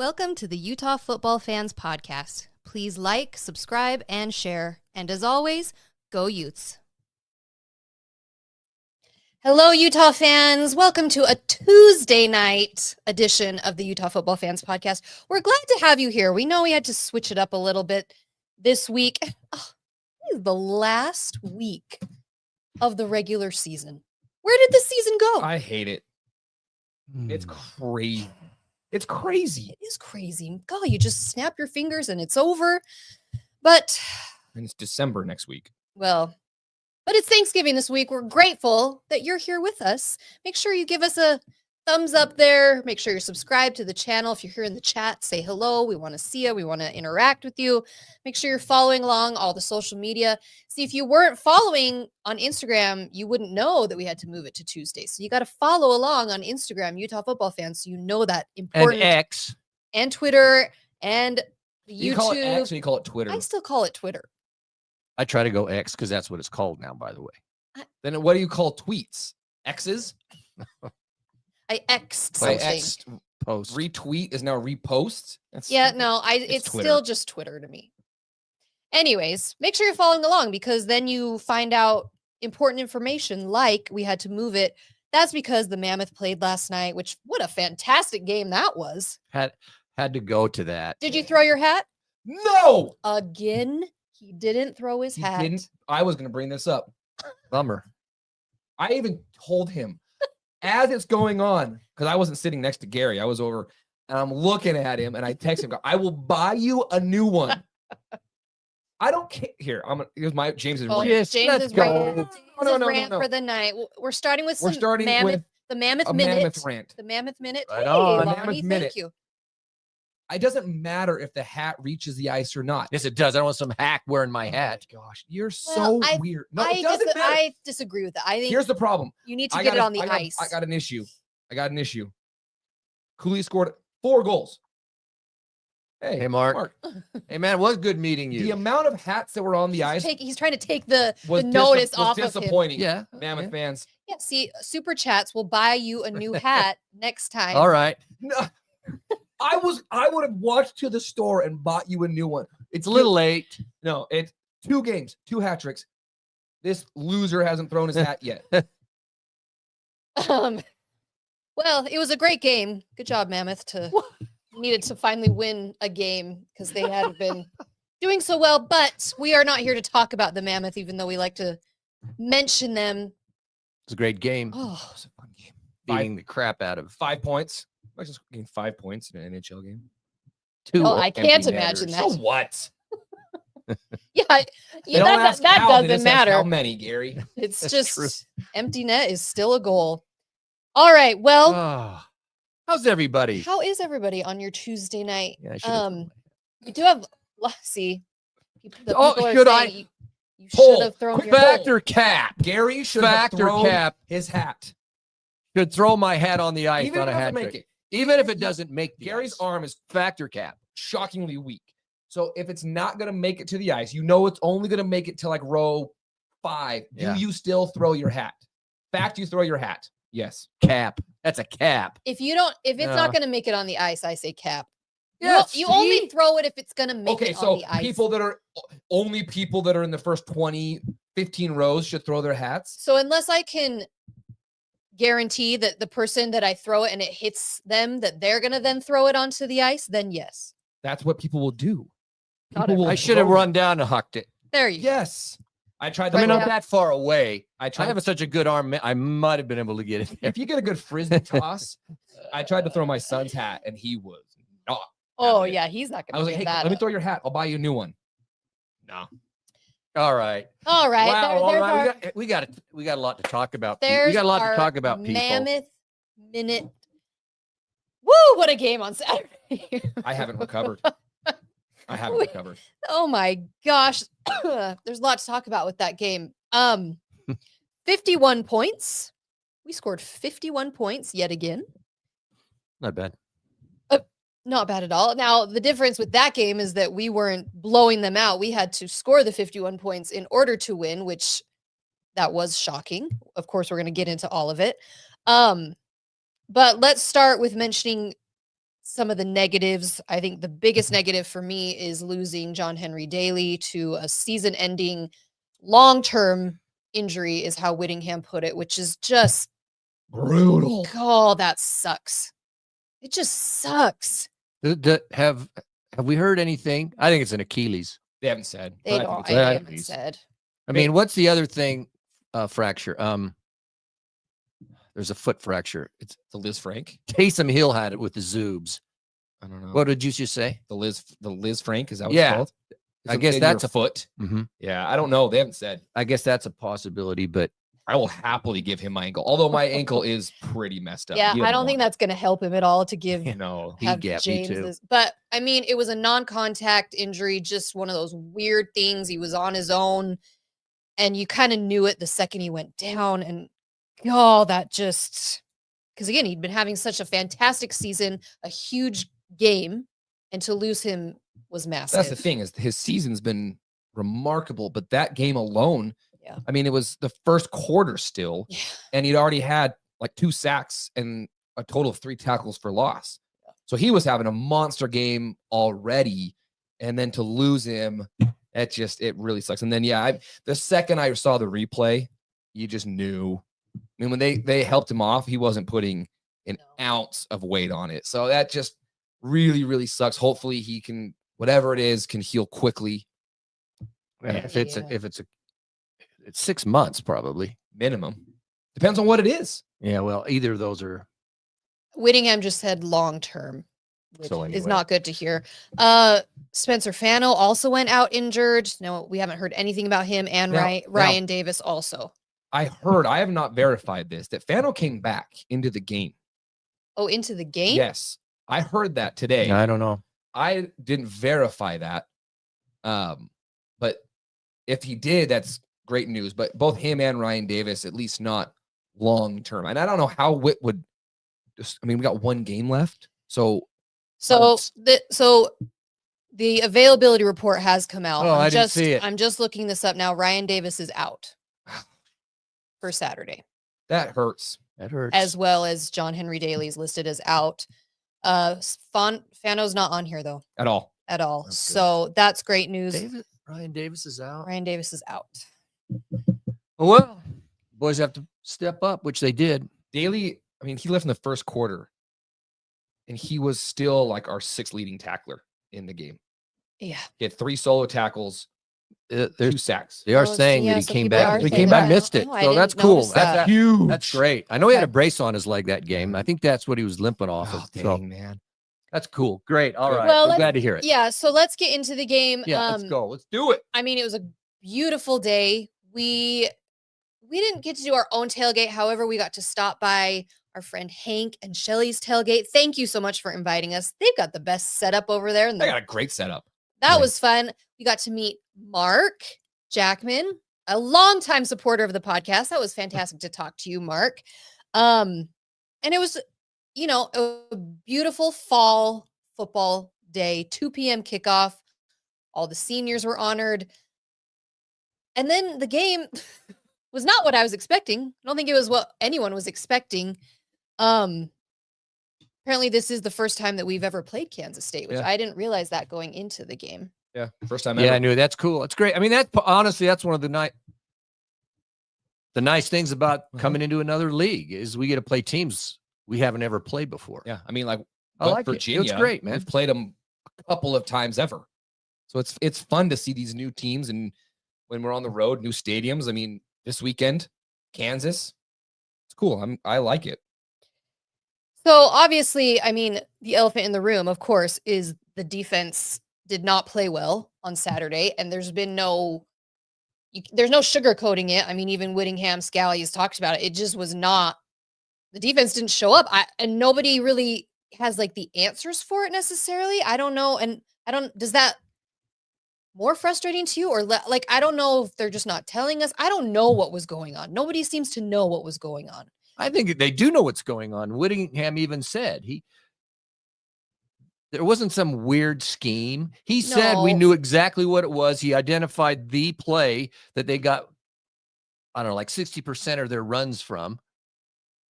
Welcome to the Utah Football Fans Podcast. Please like, subscribe, and share. And as always, go Utes. Hello, Utah fans. Welcome to a Tuesday night edition of the Utah Football Fans Podcast. We're glad to have you here. We know we had to switch it up a little bit this week. Oh, this is the last week of the regular season. Where did the season go? I hate it. It's crazy. It's crazy. It is crazy. God, you just snap your fingers and it's over. But And it's December next week. Well, but it's Thanksgiving this week. We're grateful that you're here with us. Make sure you give us a thumbs up there. Make sure you're subscribed to the channel. If you're here in the chat, say hello. We want to see you. We want to interact with you. Make sure you're following along all the social media. See, if you weren't following on Instagram, you wouldn't know that we had to move it to Tuesday. So you got to follow along on Instagram, Utah Football Fans, so you know that important. And X. And Twitter and YouTube. You call it X or you call it Twitter? I still call it Twitter. I try to go X because that's what it's called now, by the way. Then what do you call tweets? X's? I X'd I something. X'd Post. Retweet is now repost? That's Yeah, no, it's Twitter. still just Twitter to me. Anyways, make sure you're following along because then you find out important information like we had to move it. That's because the Mammoth played last night, which what a fantastic game that was. Had to go to that. Did you throw your hat? No! Again, he didn't throw his He hat. didn't. I was going to bring this up. Bummer. I even told him as it's going on, because I wasn't sitting next to Gary. I was over and I'm looking at him and I text him, I will buy you a new one. I don't care. Here, here's my James's Oh, rant. Yes, James's let's go. rant. James's No. rant for the night. We're starting with We're some starting mammoth, with the Mammoth a Minute. mammoth rant. The Mammoth Minute. Right Hey, on. Lonnie, Mammoth thank Minute. you. It doesn't matter if the hat reaches the ice or not. Yes, it does. I don't want some hack wearing my hat. Gosh, you're Well, so weird. No, it doesn't matter. I disagree with that. I think Here's the problem. you need to get it on the ice. I got an issue. Cooley scored 4 goals. Hey, Mark. Hey, man, it was good meeting you. The amount of hats that were on the ice He's trying to take the was notice was off of him. disappointing. Yeah. Mammoth fans. Yeah, see, super chats will buy you a new hat next time. All right. No, I would have walked to the store and bought you a new one. It's a little late. No, it's 2 games, 2 hat tricks. This loser hasn't thrown his hat yet. Well, it was a great game. Good job, Mammoth. Needed to finally win a game because they hadn't been doing so well. But we are not here to talk about the Mammoth, even though we like to mention them. It's a great game. Oh, It was a fun game. Beating the crap out of 5 points. I just gained 5 points in an NHL game. 2. Oh, I can't empty imagine netters. that. So what? yeah, They don't that ask how, they doesn't just ask matter. How many, Gary? It's That's just true. empty net is still a goal. All right. Well, Oh, how's everybody? how is everybody on your Tuesday night? Yeah, I should have- We do have, see, the Oh, people are should saying you Poll. should have thrown Quick your Factor cap. Gary should have Factor thrown cap. his hat. Should throw my hat on the ice Even on if a it hat doesn't trick. make it. Even if it doesn't make the Gary's ice. arm is Factor cap. shockingly weak. So if it's not going to make it to the ice, you know it's only going to make it to like row 5. Yeah. Do you still throw your hat? Fact, you throw your hat. Yes. Cap. That's a cap. If it's No. not going to make it on the ice, I say cap. Yeah, You only see? throw it if it's going to make Okay, it so on the ice. people that are in the first 20, 15 rows should throw their hats. So unless I can guarantee that the person that I throw it and it hits them, that they're going to then throw it onto the ice, then yes. That's what people will do. Not People will I should have throw run down and hucked it. There you go. Yes. I tried to I mean, throw- not that far away. I I tried have such a good arm. I might have been able to get it there. if you get a good frisbee toss, I tried to throw my son's hat and he was not. Oh, having it. yeah. He's not I going was to like, get hey, that. let me up. throw your hat. I'll buy you a new one. No. All right. All right. Wow. All there's right. our- We got a lot to talk about. We There's got a lot our to talk about, people. Mammoth Minute. Woo! What a game on Saturday. I haven't recovered. I haven't Wait. recovered. Oh my gosh. There's a lot to talk about with that game. 51 points. We scored 51 points yet again. Not bad. Not bad at all. Now, the difference with that game is that we weren't blowing them out. We had to score the 51 points in order to win, which that was shocking. Of course, we're going to get into all of it. But let's start with mentioning some of the negatives. I think the biggest negative for me is losing John Henry Daly to a season-ending, long-term injury, is how Whittingham put it, which is just brutal. Oh, that sucks. It just sucks. Have we heard anything? I think it's an Achilles. They haven't said. They but I don't. think I it's haven't said. I mean, what's the other thing? Fracture. There's a foot fracture. It's the Liz Frank. Taysom Hill had it with the Zoobs. I don't know. What did you just say? The Liz Frank, is that what Yeah. it's called? I guess that's a foot. Mm-hmm. Yeah, I don't know. They haven't said. I guess that's a possibility, but I will happily give him my ankle, although my ankle is pretty messed up. Yeah, I don't think that's going to help him at all to give. No, he have get me James too. this. But I mean, it was a non-contact injury, just one of those weird things. He was on his own, and you kind of knew it the second he went down. And that just, because again, he'd been having such a fantastic season, a huge game, and to lose him was massive. That's the thing, is his season's been remarkable, but that game alone, Yeah. I mean, it was the first quarter still, Yeah. and he'd already had like 2 sacks and a total of 3 tackles for loss. So he was having a monster game already, and then to lose him, it really sucks. And then the second I saw the replay, you just knew. I mean, when they helped him off, he wasn't putting an ounce of weight on it. So that just really, really sucks. Hopefully he can, whatever it is, can heal quickly. If it's 6 months, probably Minimum. Depends on what it is. Yeah, well, either of those are. Whittingham just said long term, which So anyway. is not good to hear. Spencer Fano also went out injured. No, we haven't heard anything about him. And Ryan Davis also. I heard, I have not verified this, that Fano came back into the game. Oh, into the game? Yes. I heard that today. I don't know. I didn't verify that. But if he did, that's great news. But both him and Ryan Davis, at least not long term. And I don't know how Whit would just, I mean, we got 1 game left. So the availability report has come out. Oh, I didn't see it. I'm just looking this up now. Ryan Davis is out for Saturday. That hurts. That hurts. As well as John Henry Daly is listed as out. Fano's not on here though. At all. That's so that's great news. Ryan Davis is out. Ryan Davis is out. Well, boys have to step up, which they did. Daly, I mean, he left in the first quarter, and he was still like our 6th leading tackler in the game. Yeah. He had 3 solo tackles, 2 sacks. They are saying that he some came people back. are He saying came back, that. missed it. No, I So didn't that's cool. notice that. That's huge. That's great. I know he had a Okay. brace on his leg that game. I think that's what he was limping off Oh, of. dang, So man. that's cool. Great. All right. Well, I'm let's- glad to hear it. Yeah, so let's get into the game. Yeah, let's go. Let's do it. I mean, it was a beautiful day. We didn't get to do our own tailgate. However, we got to stop by our friend Hank and Shelly's tailgate. Thank you so much for inviting us. They've got the best setup over there. And They got a great setup. that was fun. We got to meet Mark Jackman, a longtime supporter of the podcast. That was fantastic to talk to you, Mark. And it was, a beautiful fall football day, 2 p.m. kickoff. All the seniors were honored. And then the game was not what I was expecting. I don't think it was what anyone was expecting. Apparently this is the first time that we've ever played Kansas State, which I didn't realize that going into the game. Yeah. First time Yeah, ever. I knew. That's cool. It's great. I mean, that's honestly, that's one of the nice things about coming into another league is we get to play teams we haven't ever played before. Yeah. I mean, like, I like Virginia. it. It's great, man. We've played them a couple of times ever. So it's fun to see these new teams, and when we're on the road, new stadiums. I mean, this weekend, Kansas, it's cool. I like it. So obviously, I mean, the elephant in the room, of course, is the defense did not play well on Saturday, and there's no sugarcoating it. I mean, even Whittingham, Scally has talked about it. It just was not. The defense didn't show up, and nobody really has like the answers for it necessarily. I don't know, and does that more frustrating to you, or like I don't know if they're just not telling us. I don't know what was going on. Nobody seems to know what was going on. I think they do know what's going on. Whittingham even said there wasn't some weird scheme. He said we knew exactly what it was. He identified the play that they got, I don't know, like 60% of their runs from.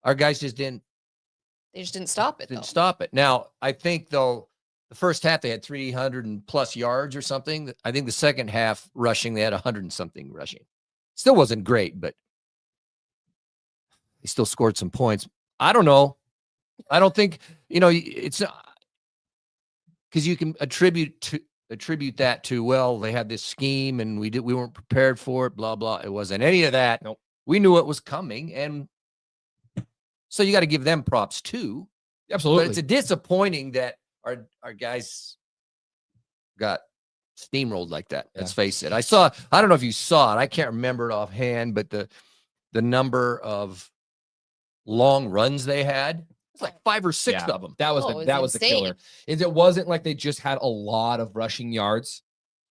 Our guys just didn't They just didn't stop it. Didn't though. stop it. Now, I think though the first half they had 300 and plus yards or something. I think the second half rushing they had 100 and something rushing. Still wasn't great, but they still scored some points. I don't know. I don't think it's because you can attribute that to, well, they had this scheme and we weren't prepared for it. Blah blah. It wasn't any of that. Nope. We knew it was coming, and so you got to give them props too. Absolutely. But it's a disappointing that our guys got steamrolled like that. Let's face it. I don't know if you saw it. I can't remember it offhand, but the number of long runs they had, it's like 5 or 6 of them. That was the killer. It wasn't like they just had a lot of rushing yards.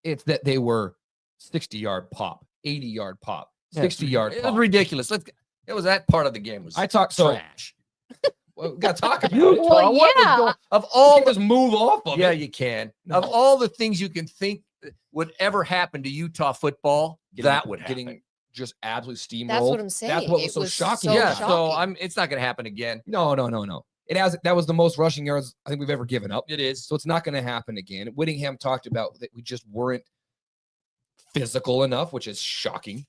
It's that they were 60-yard pop, 80-yard pop, 60-yard pop. It was ridiculous. It was that part of the game was trash. Well, we got to talk about it. Well, yeah. Of all just move off of it. you can. No. Of all the things you can think would ever happen to Utah football, that would happen. Getting just absolutely steamrolled. That's what I'm saying. That's what was It so was shocking. so Yeah, shocking. so it's not going to happen again. No. That was the most rushing yards I think we've ever given up. It is. So it's not going to happen again. Whittingham talked about that we just weren't physical enough, which is shocking.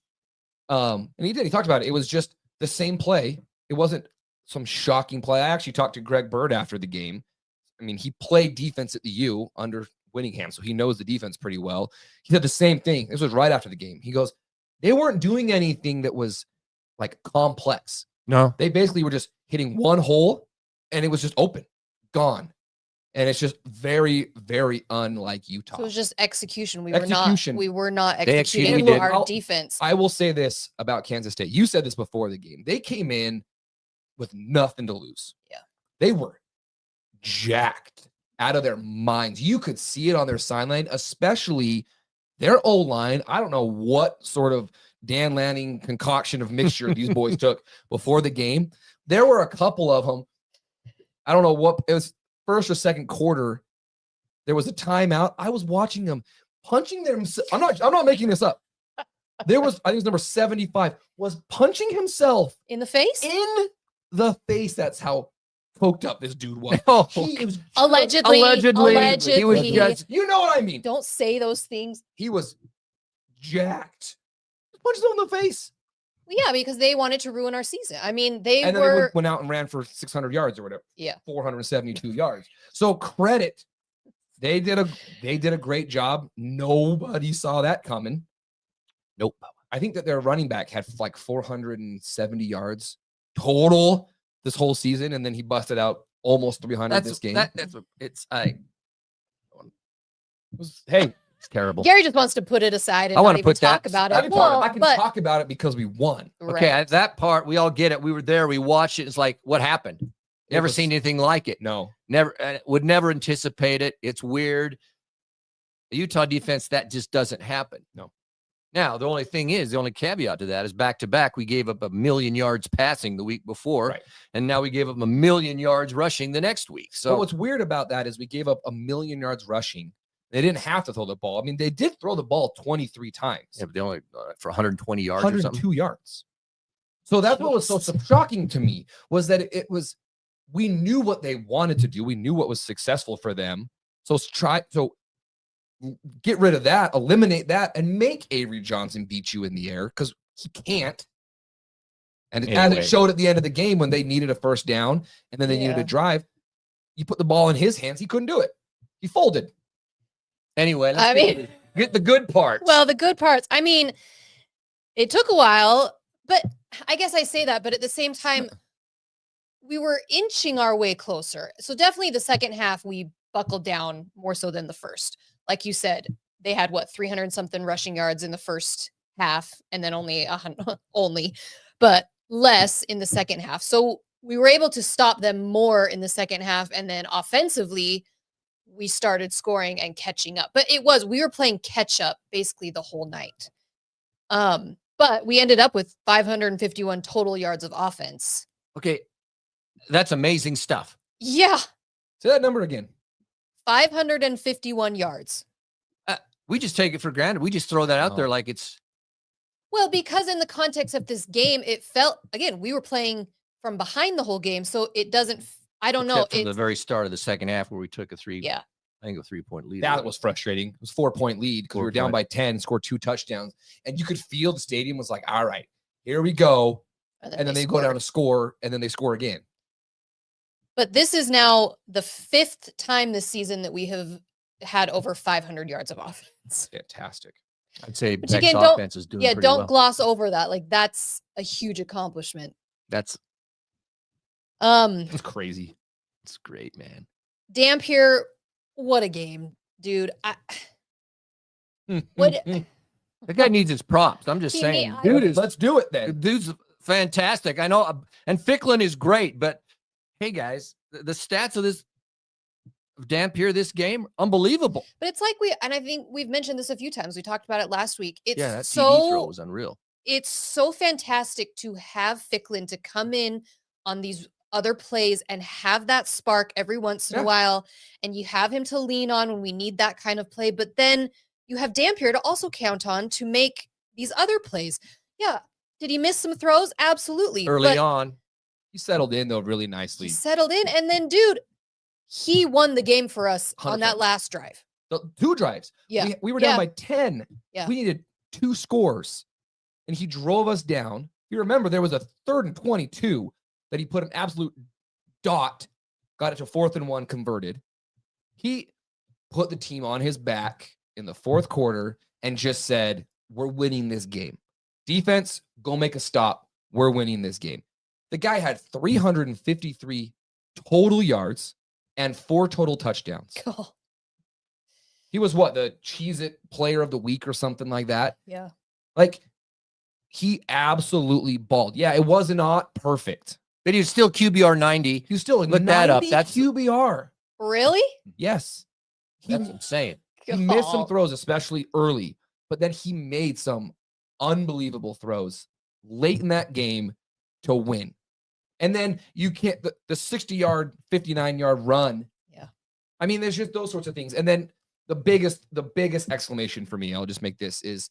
And he talked about it. It was just the same play. It wasn't some shocking play. I actually talked to Greg Bird after the game. I mean, he played defense at the U under Whittingham, so he knows the defense pretty well. He said the same thing. This was right after the game. He goes, they weren't doing anything that was like complex. No. They basically were just hitting one hole and it was just open, gone. And it's just very, very unlike Utah. So it was just execution. We Execution. were not They executing executed. our I'll- defense. I will say this about Kansas State. You said this before the game. They came in with nothing to lose. Yeah. They were jacked out of their minds. You could see it on their sideline, especially their O-line. I don't know what sort of Dan Lanning concoction of mixture these boys took before the game. There were a couple of them. I don't know what it was, first or second quarter. There was a timeout. I was watching them punching them. I'm not making this up. There was, I think it was number 75, was punching himself In the face? in the face. That's how poked up this dude was. Oh, He was Allegedly. He was just you know what I mean. Don't say those things. He was jacked. Punches him in the face. Well, yeah, because they wanted to ruin our season. I mean, they And then were. they went out and ran for 600 yards or whatever. Yeah. 472 yards. So credit. They did a great job. Nobody saw that coming. Nope. I think that their running back had like 470 yards total this whole season, and then he busted out almost 300 this game. Hey, it's terrible. Gary just wants to put it aside and I not wanna even put that talk about I it. can, Well, I can but, talk about it because we won. Okay, right. that part we all get it. We were there. We watched it. It's like, what happened? It Never was- seen anything like it. No. Never would never anticipate it. It's weird. The Utah defense, that just doesn't happen. No. Now, the only caveat to that is back to back. We gave up 1,000,000 yards passing the week before, Right. and now we gave up 1,000,000 yards rushing the next week. So So what's weird about that is we gave up 1,000,000 yards rushing. They didn't have to throw the ball. I mean, they did throw the ball 23 times. yeah, but they only for 120 yards or something. 102 yards. So that's what was so shocking to me was that it was, we knew what they wanted to do. We knew what was successful for them. So get rid of that, eliminate that, and make Avery Johnson beat you in the air because he can't. And as Anyway. it showed at the end of the game when they needed a first down and then they needed Yeah. a drive, you put the ball in his hands. He couldn't do it. He folded. Anyway, I mean- get the good parts. Well, the good parts. I mean, it took a while, but I guess I say that, but at the same time, we were inching our way closer. So definitely the second half, we buckled down more so than the first. Like you said, they had 300 and something rushing yards in the first half, and then only but less in the second half. So we were able to stop them more in the second half, and then offensively, we started scoring and catching up. But we were playing catch up basically the whole night. But we ended up with 551 total yards of offense. Okay, that's amazing stuff. Yeah, Say that number again. 551 yards. We just take it for granted. We just throw that out Oh. there like it's Well, because in the context of this game, it felt, again, we were playing from behind the whole game, so it doesn't I don't know. Except from the It's, very start of the second half where we took a yeah. I think a 3-point lead. That was frustrating. It was 4-point lead because we were down 4 by 10, scored 2 touchdowns. And you could feel the stadium was like, all right, here we go. And then they go down to score, and then they score again. But this is now the 5th time this season that we have had over 500 yards of offense. Fantastic. I'd say But Beck's again, don't- offense is doing Yeah, pretty don't well. gloss over that. Like, that's a huge accomplishment. That's It's crazy. it's great, man. Dampier, what a game, dude. What- The guy needs his props. I'm just He saying, need- dude is Let's do it the then. dude's fantastic. I know, and Ficklin is great, but hey, guys, the stats of this Dampier this game, unbelievable. But it's like and I think we've mentioned this a few times. We talked about it last week. It's Yeah, that TD throw so was unreal. it's so fantastic to have Ficklin to come in on these other plays and have that spark every once in a Yeah. while, and you have him to lean on when we need that kind of play. But then you have Dampier to also count on to make these other plays. Yeah, did he miss some throws? Absolutely. Early but on, He settled in, though, really he nicely. settled in, and then, dude, he won the game for us on that 100%. last drive. The 2 drives. Yeah, We were down Yeah. by 10. Yeah. We needed 2 scores, and he drove us down. You remember there was a 3rd and 22 that he put an absolute dot, got it to 4th and 1 converted. He put the team on his back in the 4th quarter and just said, we're winning this game. Defense, go make a stop. We're winning this game. The guy had 353 total yards and 4 total touchdowns. Cool. He was what, the Cheez-It player of the week or something like that? Yeah. Like, he absolutely balled. Yeah, it was not perfect. but he was still QBR 90. He was still a Look that up. 90 That's- QBR. Really? Yes. He, That's insane. he missed some God. throws, especially early, but then he made some unbelievable throws late in that game to win. And then you can't, the 60-yard, 59-yard run. Yeah. I mean, there's just those sorts of things. And then the biggest exclamation for me, I'll just make this, is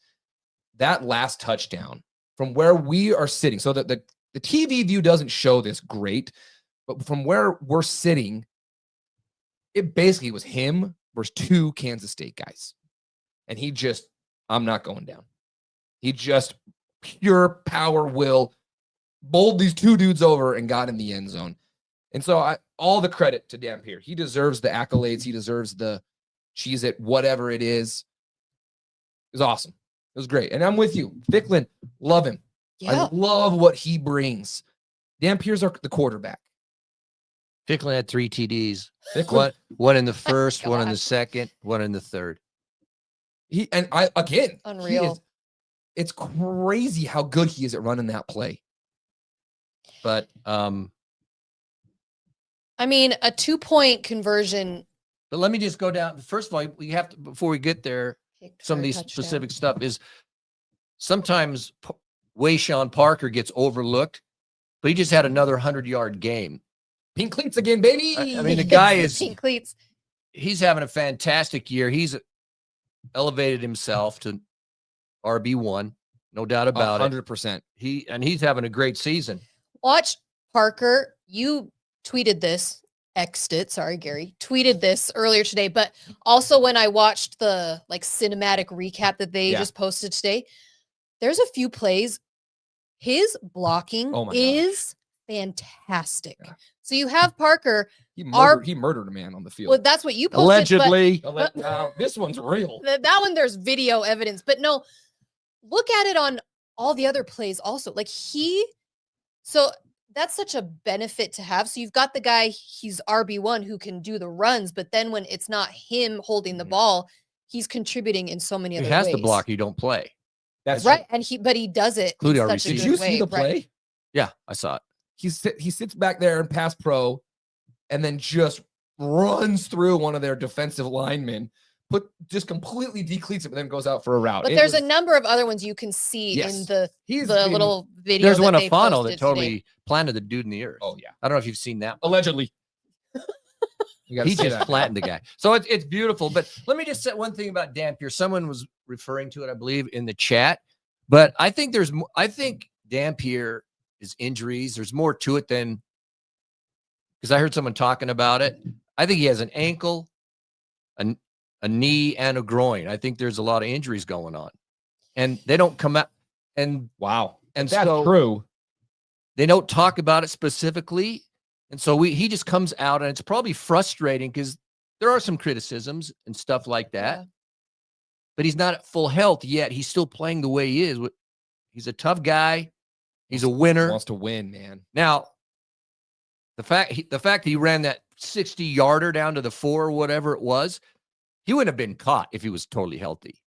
that last touchdown from where we are sitting. So that the TV view doesn't show this great, but from where we're sitting, it basically was him versus 2 Kansas State guys. And he just, I'm not going down. He just pure power will bowled these 2 dudes over and got in the end zone. And so all the credit to Dampier. He deserves the accolades. He deserves the Cheez-It, whatever it is. It was awesome. It was great. And I'm with you. Ficklin, love him. Yeah. I love what he brings. Dampier's the quarterback. Ficklin had 3 TDs. Ficklin, One in the first, one in the God. second, one in the third. Unreal. It's crazy how good he is at running that play. But I mean, a 2-point conversion. but let me just go down. First of all, we have to, before we get there, kicked some for of a these touchdown. specific stuff is sometimes Wayshawn Parker gets overlooked, but he just had another 100-yard game. Pink cleats again, baby. I mean, the guy is, Pink cleats. he's having a fantastic year. He's elevated himself to RB1, no doubt about it. 100%. He's having a great season. Watch Parker. You tweeted this, X'd it. Sorry, Gary. Tweeted this earlier today, but also when I watched the cinematic recap that they Yeah. just posted today, there's a few plays. His blocking Oh my gosh. is fantastic. Yeah. So you have Parker. He Our- murdered a man on the field. Well, that's what you posted. but Allegedly. Now, this one's real. that one, there's video evidence. But no, look at it on all the other plays also. So that's such a benefit to have. So you've got the guy, he's RB1 who can do the runs, but then when it's not him holding the Mhm. ball, he's contributing in so many He other has ways. to block. You don't play. That's Right. And but he does it Including in our such a Did receivers. good you see way. the play? Right. Yeah, I saw it. He sits back there in pass pro and then just runs through one of their defensive linemen, just completely decleats it, but then goes out for a route. But It there's was- a number of other ones you can see in Yes. the he's been- little video. There's that one of they Fano that posted totally today. planted the dude in the earth. Oh yeah, I don't know if you've seen that. allegedly. You gotta He see just that. flattened the guy. So it's beautiful. But let me just say one thing about Dampier. Someone was referring to it, I believe, in the chat. But I think I think Dampier is injuries. There's more to it than because I heard someone talking about it. I think he has an ankle, a knee, and a groin. I think there's a lot of injuries going on, and they don't come out. And Wow. and If that's so true. they don't talk about it specifically. And so he just comes out, and it's probably frustrating because there are some criticisms and stuff like that. Yeah. But he's not at full health yet. He's still playing the way he is. He's a tough guy. He's a winner. Wants to win, man. Now, the fact he ran that 60-yarder down to the 4 or whatever it was, he wouldn't have been caught if he was totally healthy.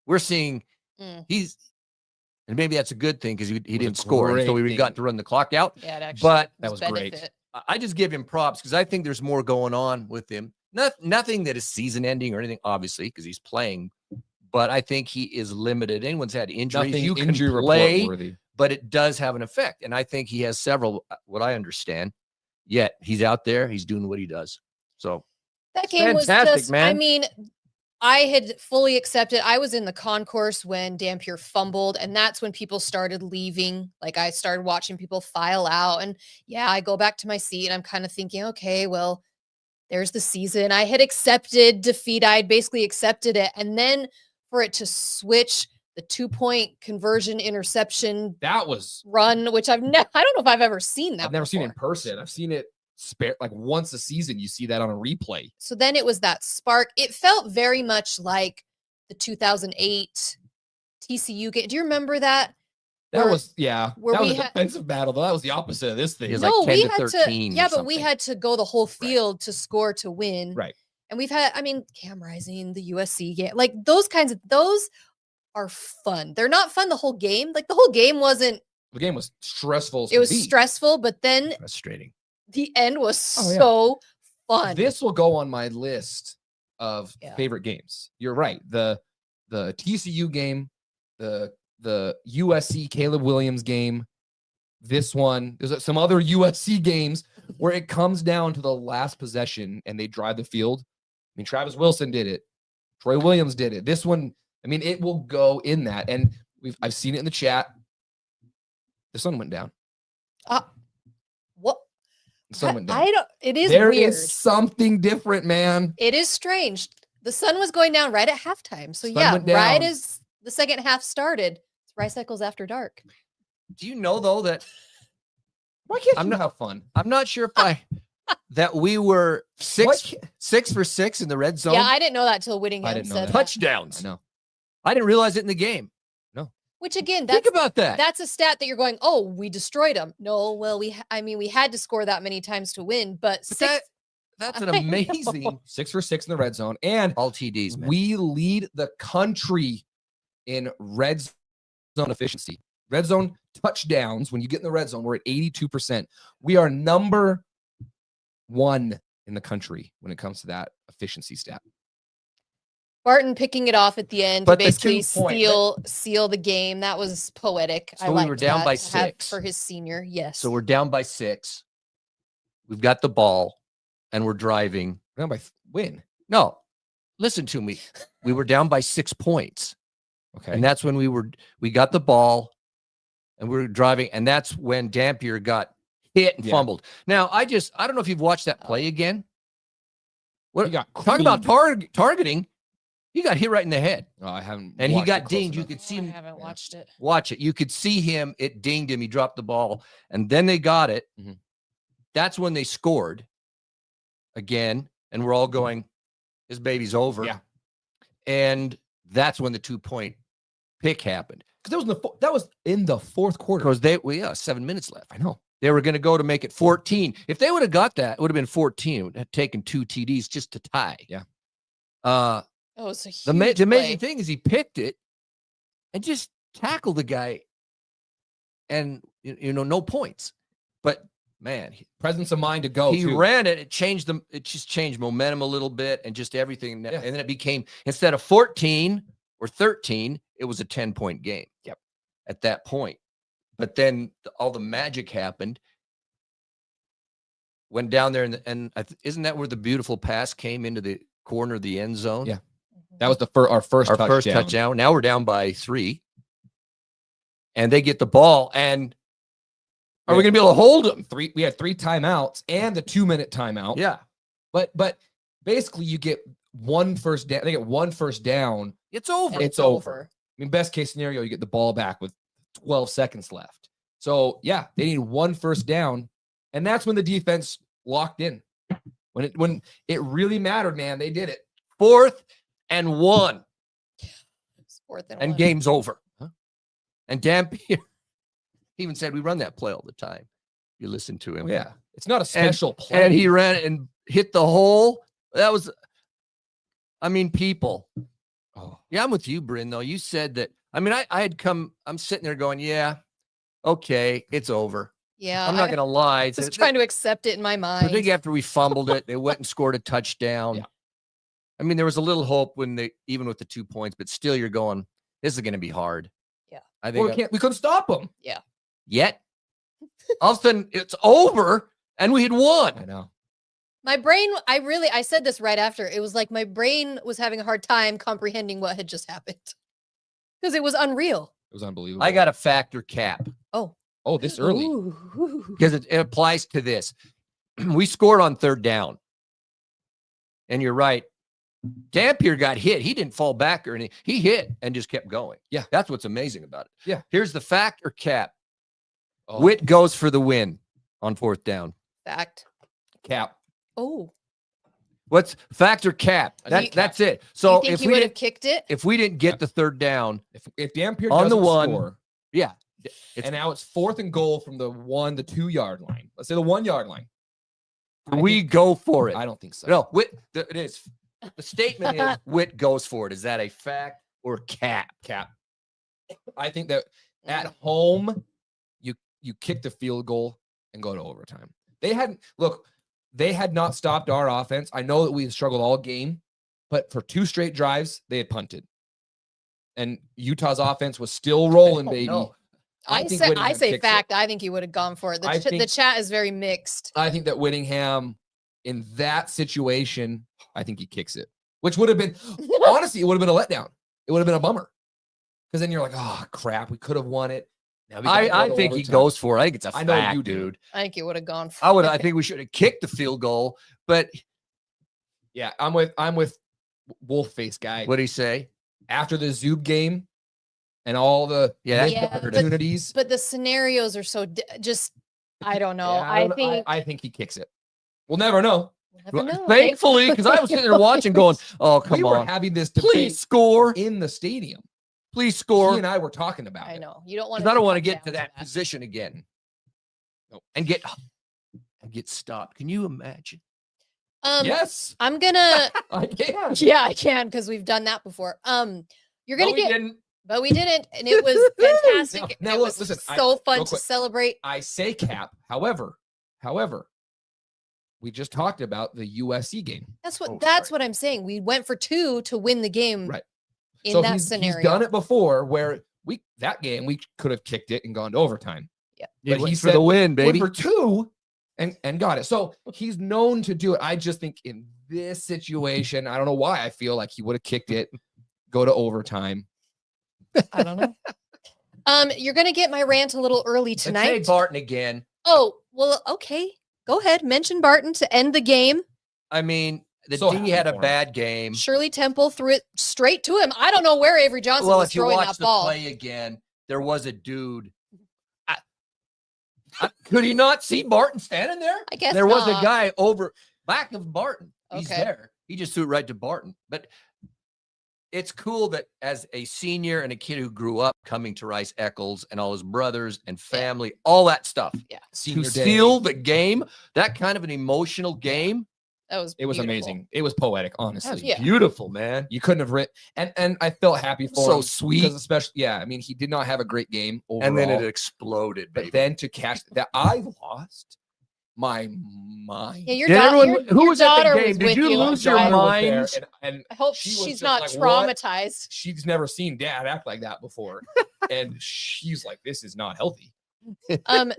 We're seeing and maybe that's a good thing because he didn't score, and so we got to run the clock out. Yeah, it actually But that was great. I just give him props because I think there's more going on with him. Nothing that is season ending or anything, obviously, because he's playing. But I think he is limited. Anyone's had injuries. Nothing You can injury play, report worthy. but it does have an effect. And I think he has several, what I understand. Yet he's out there. He's doing what he does. So That game was fantastic, just, man. I mean, I had fully accepted. I was in the concourse when Dampier fumbled, and that's when people started leaving. Like, I started watching people file out, and yeah, I go back to my seat, and I'm kind of thinking, okay, well, there's the season. I had accepted defeat. I had basically accepted it, and then for it to switch the 2-point conversion interception That was. run, which I don't know if I've ever seen that. I've never seen it in before. person. I've seen it like once a season. You see that on a replay. So then it was that spark. It felt very much like the 2008 TCU game. Do you remember that? That Where- was that where was we a had- defensive battle. Though. That was the opposite of this thing. It was No, like 10 we to had 13 to. or Yeah, but we something. had to go the whole field to score to win. Right. And we've had, I mean, Cam Rising, the USC game, like those are fun. They're not fun the whole game. Like the whole game wasn't. The game was stressful. As It was could be. stressful, but then Frustrating. the end was Oh, yeah. so fun. This will go on my list of Yeah. favorite games. You're right. The TCU game, the USC Caleb Williams game, this one. There's some other USC games where it comes down to the last possession and they drive the field. I mean, Travis Wilson did it. Troy Williams did it. This one, I mean, it will go in that. And I've seen it in the chat. The sun went down. What? The sun went down. I don't. It is There weird. is something different, man. It is strange. The sun was going down right at halftime. So Sun yeah, went right down. as the second half started. It's Ricycles After Dark. Do you know, though, that Why can't I'm you not- have fun? I'm not sure if that we were Why 6 for 6 in the red zone. Yeah, I didn't know that till Whittingham I didn't know said that. that. touchdowns. I know. I didn't realize it in the game. Which again, Think that's about that. that's a stat that you're going, oh, we destroyed them. No, well, we had to score that many times to win, but But that's an I know. amazing 6 for 6 in the red zone. And all TDs, man. we lead the country in red zone efficiency. Red zone touchdowns. When you get in the red zone, we're at 82%. We are number 1 in the country when it comes to that efficiency stat. Barton picking it off at the end But to the basically 2-point seal the game. That was poetic. So I we liked were down that by to have 6. for his senior. Yes. So we're down by 6. We've got the ball and we're driving. Down by win. No, listen to me. We were down by 6 points. Okay. And that's when we got the ball and we were driving. And that's when Dampier got hit and Yeah. fumbled. Now, I don't know if you've watched that play again. He What got talking about cleaned. targeting? He got hit right in the head. Oh, I haven't. And he watched got it close dinged. You enough. could see I him. haven't watched it. Watch it. You could see him. It dinged him. He dropped the ball. And then they got it. Mhm. That's when they scored again. And we're all going, this baby's over. Yeah. And that's when the 2-point pick happened. Because that was in the fourth quarter. Because 7 minutes left. I know. They were going to go to make it 14. If they would have got that, it would have been 14. It would have taken 2 TDs just to tie. Yeah. Oh, it's a huge The amazing play. thing is he picked it and just tackled the guy and, no points. But, man, Presence of mind to go. he too. ran it. It just changed momentum a little bit and just everything. Yeah. And then it became, instead of 14 or 13, it was a 10-point game. Yep. At that point. But then all the magic happened. Went down there and isn't that where the beautiful pass came into the corner of the end zone? Yeah. That was our first Our touchdown. first touchdown. Now we're down by 3. And they get the ball. And Are we going to be able to hold them? We had 3 timeouts and the 2-minute timeout. Yeah. But basically you get 1 first down. They get 1 first down. It's over. And It's over. I mean, best case scenario, you get the ball back with 12 seconds left. So yeah, they need 1 first down. And that's when the defense locked in. When it really mattered, man, they did it. 4th and 1. And 1. game's over. Huh? And Dampier even said we run that play all the time. You listen to him. Oh, yeah. It's not a special play. And he ran and hit the hole. That was, I mean, people. Oh. Yeah, I'm with you, Brynn, though. You said that. I mean, I had come, I'm sitting there going, yeah, okay, it's over. Yeah. I'm not going to lie. Just trying to accept it in my I mind. think after we fumbled it, they went and scored a touchdown. Yeah. I mean, there was a little hope even with the 2 points, but still you're going, this is going to be hard. Yeah. I Well, think we couldn't stop them. yet. All of a sudden it's over and we had won. I know. My brain, I said this right after. It was like my brain was having a hard time comprehending what had just happened because it was unreal. It was unbelievable. I got a factor cap Oh, this early. Ooh. because it applies to this. We scored on 3rd down. And you're right. Dampier got hit. He didn't fall back or anything. He hit and just kept going. Yeah. That's what's amazing about it. Yeah. Here's the factor cap. Oh, Witt goes for the win on 4th down. Fact. cap. Oh. What's factor cap? I think That's it. Do So you think if he we would have didn't, kicked it? if we didn't get the 3rd down, If Dampier On the doesn't one, score, yeah. and now it's 4th and goal from the 2 yard line. Let's say the 1 yard line. We go for it. I don't think so. No, it is. The statement is Witt goes for it. Is that a fact or cap? Cap. I think that at home, you kick the field goal and go to overtime. They had not stopped our offense. I know that we had struggled all game, but for 2 straight drives, they had punted. And Utah's offense was still rolling, baby. No. I think say Whittingham kicks fact. it. I think he would have gone for it. I The think- chat is very mixed. I think that Whittingham, in that situation, I think he kicks it, which would have been, honestly, it would have been a letdown. It would have been a bummer. Because then you're like, oh, crap, we could have won it. Now we gotta I go to think he overtime. goes for it. I think it's a I know fact, you do. dude. I think he would have gone for I think we should have kicked the field goal, but Yeah, I'm with Wolf Face guy. what'd he say? After the Zoob game and all the Yeah, missed Yeah, but- opportunities, But the scenarios are so just, I don't know. yeah, I think I think he kicks it. We'll never know. we'll never know. Thankfully, because I was sitting there watching, going, "Oh, come we were on, having this debate please score, in the stadium. please He score." and I were talking about I it. know. You don't want 'Cause I don't want to come get to down that position again. And get stopped. Can you imagine? Yes, I'm gonna I can. yeah, I can because we've done that before. You're gonna No, we get didn't. but we didn't, and it was fantastic. Now and it look, was listen, so fun real to quick. celebrate. I say cap. However, we just talked about the USC game. That's Oh, what I'm saying. We went for 2 to win the game Right. in So that he's scenario. done it before where that game we could have kicked it and gone to overtime. But But he he for the said, win, Went baby. for 2 and got it. So he's known to do it. I just think in this situation, I don't know why I feel like he would have kicked it, go to overtime. I don't know. You're gonna get my rant a little early And say tonight. Barton again. Oh, well, okay. Go ahead. Mention Barton to end the game. I mean, the So D happy had a for him. bad game. Shirley Temple threw it straight to him. I don't know where Avery Johnson Well, was if you throwing watch that the ball. play again, there was a dude. Could he not see Barton standing there? I guess There was a not. guy over back of Barton. He's Okay. there. He just threw it right to Barton. But it's cool that as a senior and a kid who grew up coming to Rice Eccles and all his brothers and family, all that stuff, Senior to day. seal the game, that kind of an emotional game, That was It was beautiful. amazing. It was poetic, that's honestly. Yeah. beautiful, man. You couldn't have written, and I felt happy for So him sweet. because especially, yeah, I mean, he did not have a great game overall. And then it exploded, baby. but then to catch that, I lost my mind. Yeah, your, Did daughter, everyone- your, who your was at the daughter game? was Did with you you. lose your Daughter was there, mind? and I hope she was she's just not like, "What?" traumatized. she's never seen dad act like that before. And she's like, this is not healthy.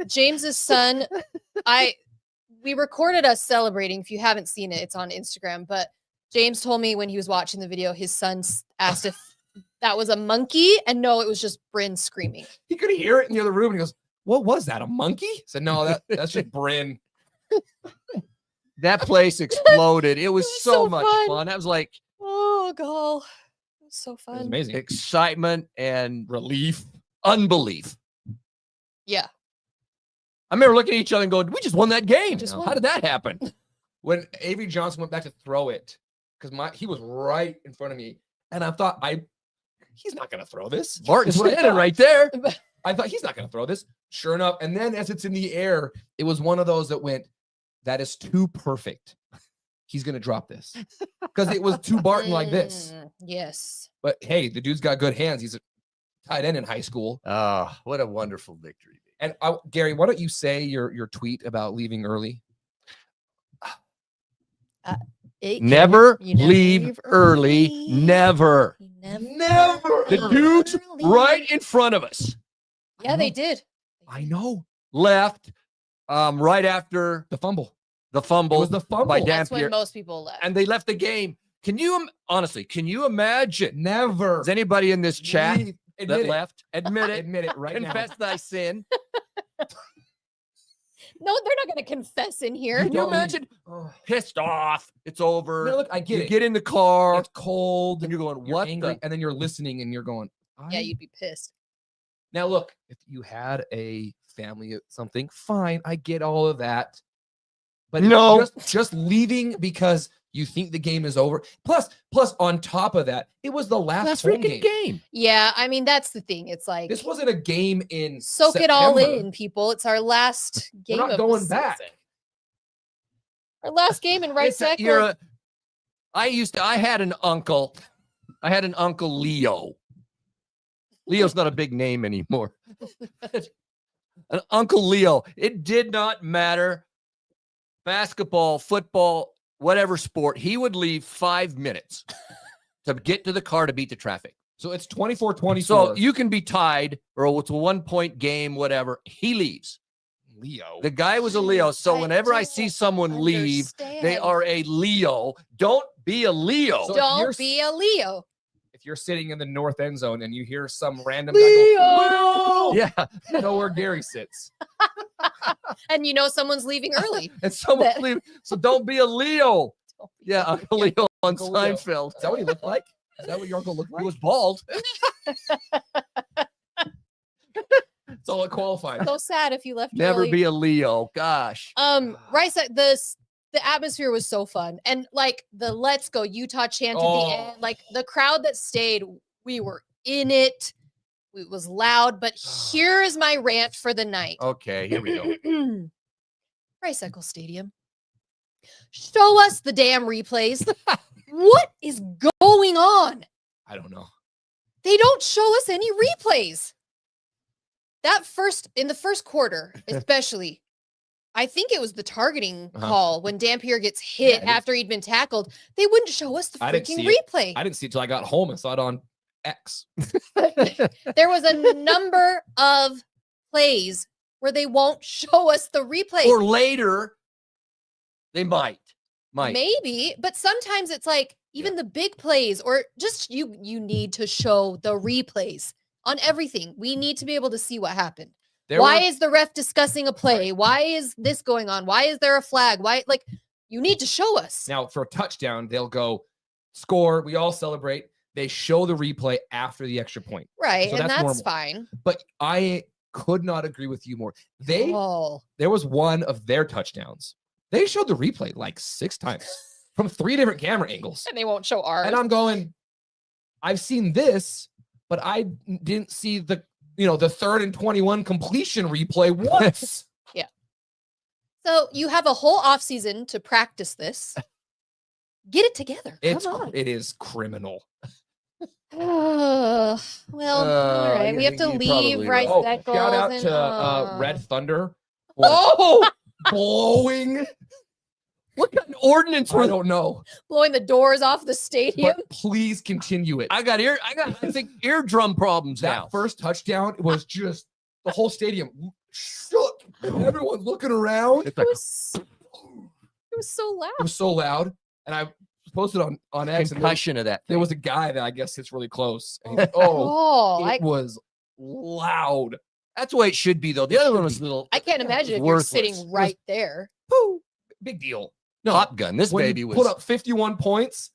James's son, we recorded us celebrating. If you haven't seen it, it's on Instagram. But James told me when he was watching the video, his son asked if that was a monkey, and no, it was just Brynn screaming. He could hear it in the other room and he goes, what was that? A monkey? I said, no, that's just Brynn. That place exploded. It was was so so much fun. fun. That was like Oh, God. It was so It was fun. amazing. excitement and Relief. unbelief. Yeah. I remember looking at each other and going, we just won that game. just How won. did that happen? When Avery Johnson went back to throw it, because he was right in front of me, and I thought he's not gonna throw this. Martin's That's what I standing thought. right there. I thought he's not gonna throw this. Sure enough, and then as it's in the air, it was one of those that went, that is too perfect. He's gonna drop this. Because it was too Barton like this. Yes. But hey, the dude's got good hands. He's a tight end in high school. Oh, what a wonderful victory. And Gary, why don't you say your tweet about leaving early? Never You never leave early. Never. You Never. The dudes right in front of us Yeah, they did. I know. left right after The fumble. the It fumble was the fumble. by That's Dampier, when most people left. and they left the game. Can you honestly? Can you imagine? Never. Is anybody in this chat Leave. that Admit it. left? Admit it. Admit it right Confess thy sin. No, they're not going to confess in here. Can you Don't leave. imagine? now. Pissed off. It's over. No, look, I you get it. get in the car It's cold. and you're going, You're what angry, the? and then you're listening and you're going, Yeah, I- you'd be pissed. Now look, if you had a family or something, fine, I get all of that. But No. just leaving because you think the game is over. Plus on top of that, it was the last home freaking game. game. Yeah, I mean, that's the thing. It's like, This wasn't a game in soak it all September. in, people. It's our last We're game not of the going back. season. Our last game in right It's a- tackle. you're a- I had an uncle. I had an uncle Leo. Leo's not a big name anymore. An Uncle Leo. It did not matter. Basketball, football, whatever sport. He would leave 5 minutes to get to the car to beat the traffic. So it's 24-24. So you can be tied or it's a 1-point game, whatever. He leaves. Leo. The guy was a Leo. So I whenever I don't see someone leave, they understand. are a Leo. Don't be a Leo. So if you're Don't be a Leo. if you're sitting in the north end zone and you hear some random guy go, Yeah. you know where Gary sits. And you know someone's leaving early. And someone's That- leaving. So don't be a Leo. Don't be Yeah, a Uncle Leo. Leo on Uncle Leo. Seinfeld. Is that what he looked like? Is that what your uncle looked like? He was bald. That's all it qualified. So sad if you left Never early. be a Leo. Gosh. Right side, the atmosphere was so fun. And like the let's go Utah chant at Oh. the end, like the crowd that stayed, we were in it. It was loud, but here is my rant for the night. Okay, here we go. Tricycle Stadium. Show us the damn replays. What is going on? I don't know. They don't show us any replays. In the first quarter, especially, I think it was the targeting Uh-huh. call when Dampier gets hit Yeah, after he'd been tackled. They wouldn't show us the I didn't freaking see it. replay. I didn't see it till I got home and saw it on X. There was a number of plays where they won't show us the replay. Or later, they might. Maybe, but sometimes it's like even the big plays or just you need to show the replays on everything. We need to be able to see what happened. Why is the ref discussing a play? Why is this going on? Why is there a flag? Why, like, you need to show us. Now for a touchdown, they'll go score. We all celebrate. They show the replay after the extra point. Right, so and that's that's normal. fine. But I could not agree with you more. Oh, There was one of their touchdowns. They showed the replay like 6 times from 3 different camera angles. and they won't show ours. And I'm going, I've seen this, but I didn't see the 3rd and 21 completion replay once. So you have a whole off season to practice this. Get it together. Come on. It is criminal. Well, all right. We have to you're leave probably right right. Oh, cycles. shout out and, to Red Thunder. Oh, blowing. What kind of ordinance I were don't know, blowing the doors off the stadium. but please continue it. I think eardrum problems That now. first touchdown was just the whole stadium shook. Everyone's looking around. It's It was so loud. It was so loud, and I posted on X. And concussion of that. there was a guy that I guess sits really close. And he's like, oh, Oh, it was loud. That's the way it should be, though. The other one was a little I can't imagine if you're worthless. sitting right there. Woo, big deal. No, Top Gun. This when baby you was put up 51 points.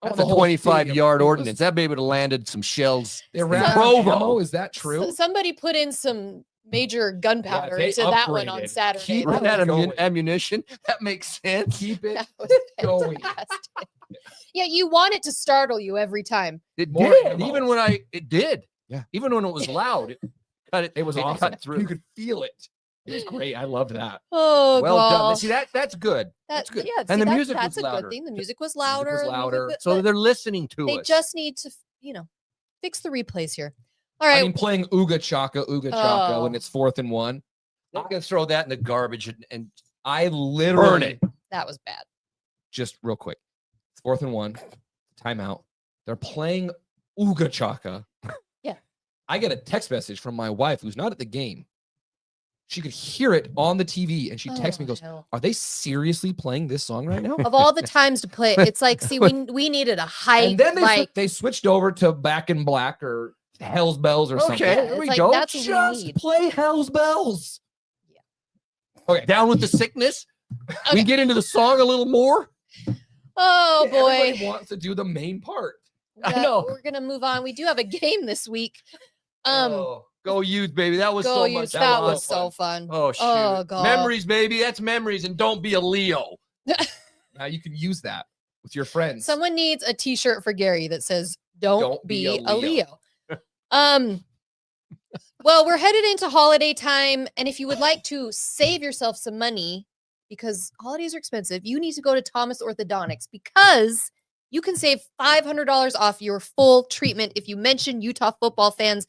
I that's want a the whole 25-yard stadium. ordinance. That baby would have landed some shells. They ran in out of Provo. ammo. Is that true? Somebody put in some major gunpowder they into that one on upgraded. Saturday. Keep Run That out was, of going. ammunition. That makes sense. Keep it that was going. fantastic. Yeah, you want it to startle you every time. It More did. ammo. Even when it did. Yeah. Even when it was loud, It was awesome. cut through. You could feel it. It was great. I loved that. Oh, Well done. golf. See, that's good. That's good. Yeah, And see, the music that's was a louder. good thing. The music was Music louder. was the music louder. was- So but they're listening to they us. just need to, fix the replays here. All right. I mean, playing Ooga Chaka, Oh. when it's 4th and 1. They're gonna throw that in the garbage and I literally burn it. that was bad. just real quick. It's 4th and 1. Timeout. They're playing Ooga Chaka. Yeah. I get a text message from my wife who's not at the game. She could hear it on the TV and she texts me and goes, hell. "Are they seriously playing this song right now?" Of all the times to play, it's like, see, we needed a hype. And then like, they switched over to Back in Black or Hell's Bells or something. Okay, yeah, there it's we like, go. that's what we Just need. play Hell's Bells. Okay. down with the sickness. Okay. We get into the song a little more. Oh, Yeah, everybody boy. wants to do the main part. I know. We're going to move on. We do have a game this week. Oh, go Utes, baby. That was Go so Utes. much. That fun. was so fun. Oh shoot. Oh, God. Memories, baby. That's memories. And don't be a Leo. Now you can use that with your friends. Someone needs a t-shirt for Gary that says, don't be a Leo. Well, we're headed into holiday time. And if you would like to save yourself some money, because holidays are expensive, you need to go to Thomas Orthodontics because you can save $500 off your full treatment if you mention Utah football fans.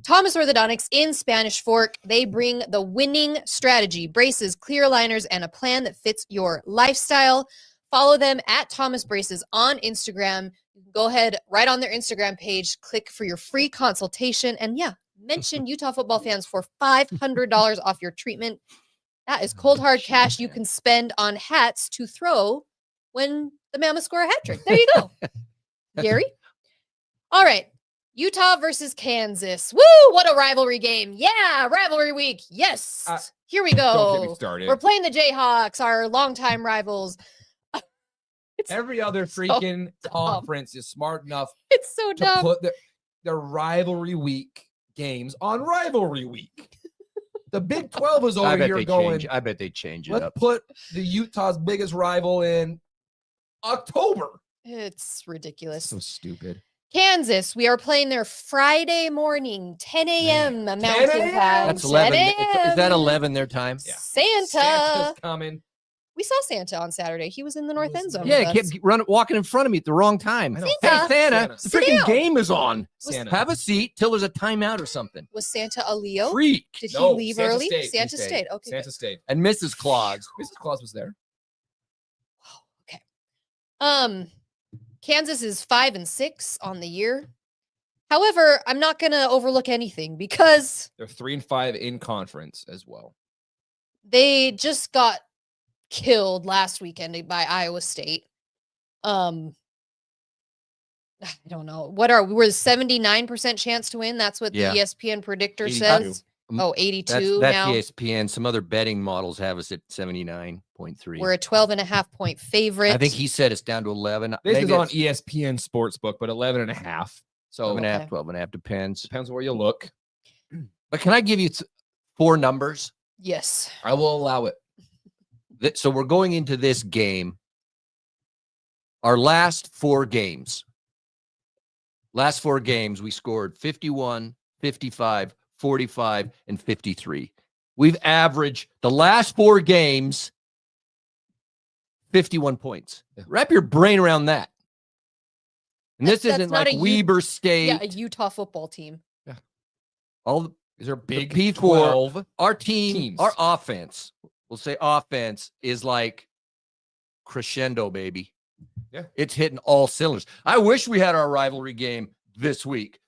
Thomas Orthodontics in Spanish Fork. They bring the winning strategy, braces, clear aligners, and a plan that fits your lifestyle. Follow them at Thomas Braces on Instagram. You can go ahead right on their Instagram page, click for your free consultation, and mention Utah football fans for $500 off your treatment. That is cold hard cash you can spend on hats to throw when the Mammoths score a hat trick. There you go, Gary. All right. Utah versus Kansas. Woo! What a rivalry game. Yeah, rivalry week. Yes. Here we Don't get me go. started. We're playing the Jayhawks, our longtime rivals. Every other freaking conference is smart enough It's so to dumb. put their rivalry week games on rivalry week. The Big 12 is over here going, I bet they change it let's up. put the Utah's biggest rival in October. It's ridiculous. So stupid. Kansas, we are playing there Friday morning, 10 a.m. Mountain 10 a.m.? Time. That's 10 11. Is that a.m.. 11 their time? Yeah. Santa. Santa's coming. We saw Santa on Saturday. He was in the north end zone. Yeah, with he us. kept walking in front of me at the wrong time. I know. Hey, Santa. Santa, the Sit freaking down. game is on. Santa. Have a seat till there's a timeout or something. Was Santa a Leo? Freak. Did he No, leave Santa early? stayed. He Santa stayed. stayed. Okay. Santa stayed. And Mrs. Claus. Mrs. Claus was there. Kansas is 5-6 on the year. However, I'm not going to overlook anything because They're 3-5 in conference as well. they just got killed last weekend by Iowa State. I don't know. We're 79% chance to win. That's what Yeah. the ESPN predictor 82. says. Mm, Oh, 82 That's now. ESPN. Some other betting models have us at 79.3. We're a 12.5-point favorite. I think he said it's down to 11. This Maybe is on it's ESPN Sportsbook, but 11.5. So 11.5, Okay. 12.5, depends. depends where you look. But can I give you 4 numbers? Yes. I will allow it. So we're going into this game. Our last 4 games, we scored 51, 55, 45, and 53. We've averaged the last 4 games 51 points. Yeah. Wrap your brain around that. And this That's isn't not like a Weber State. Yeah, a Utah football team. All the, These are big P4. 12. our team, Teams. our offense, we'll say offense is like crescendo, baby. Yeah. It's hitting all cylinders. I wish we had our rivalry game this week.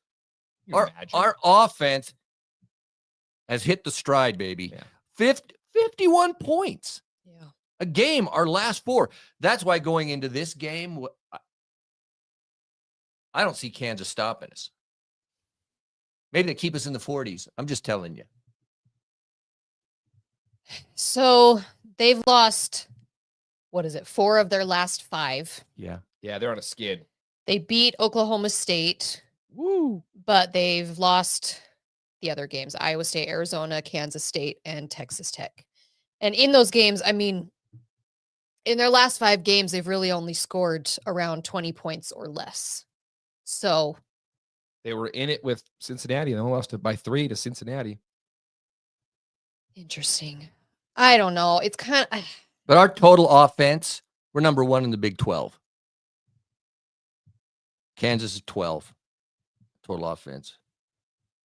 You Our, imagine? our offense has hit the stride, baby. Yeah. 51 points Yeah. a game, our last 4. That's why going into this game, I don't see Kansas stopping us. Maybe they keep us in the 40s. I'm just telling you. So they've lost, what is it, 4 of their last 5. Yeah. Yeah, they're on a skid. They beat Oklahoma State, Woo. but they've lost the other games: Iowa State, Arizona, Kansas State, and Texas Tech. And in those games, I mean, in their last 5 games, they've really only scored around 20 points or less. So They were in it with Cincinnati and they only lost it by 3 to Cincinnati. interesting. I don't know. It's kind of But our total offense, we're number 1 in the Big 12. Kansas is 12 total offense.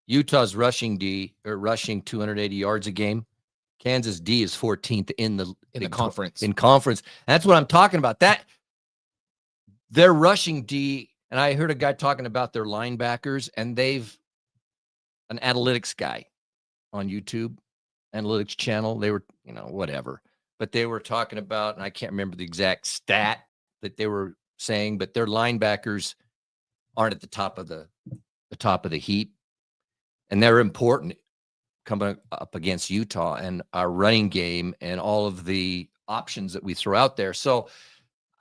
Utah's rushing D or rushing 280 yards a game. Kansas D is 14th in the conference. In conference. That's what I'm talking about. That their rushing D, and I heard a guy talking about their linebackers, and they've an analytics guy on YouTube, analytics channel. They were, whatever. But they were talking about, and I can't remember the exact stat that they were saying, but their linebackers aren't at the top of the heap. And they're important coming up against Utah and our running game and all of the options that we throw out there. So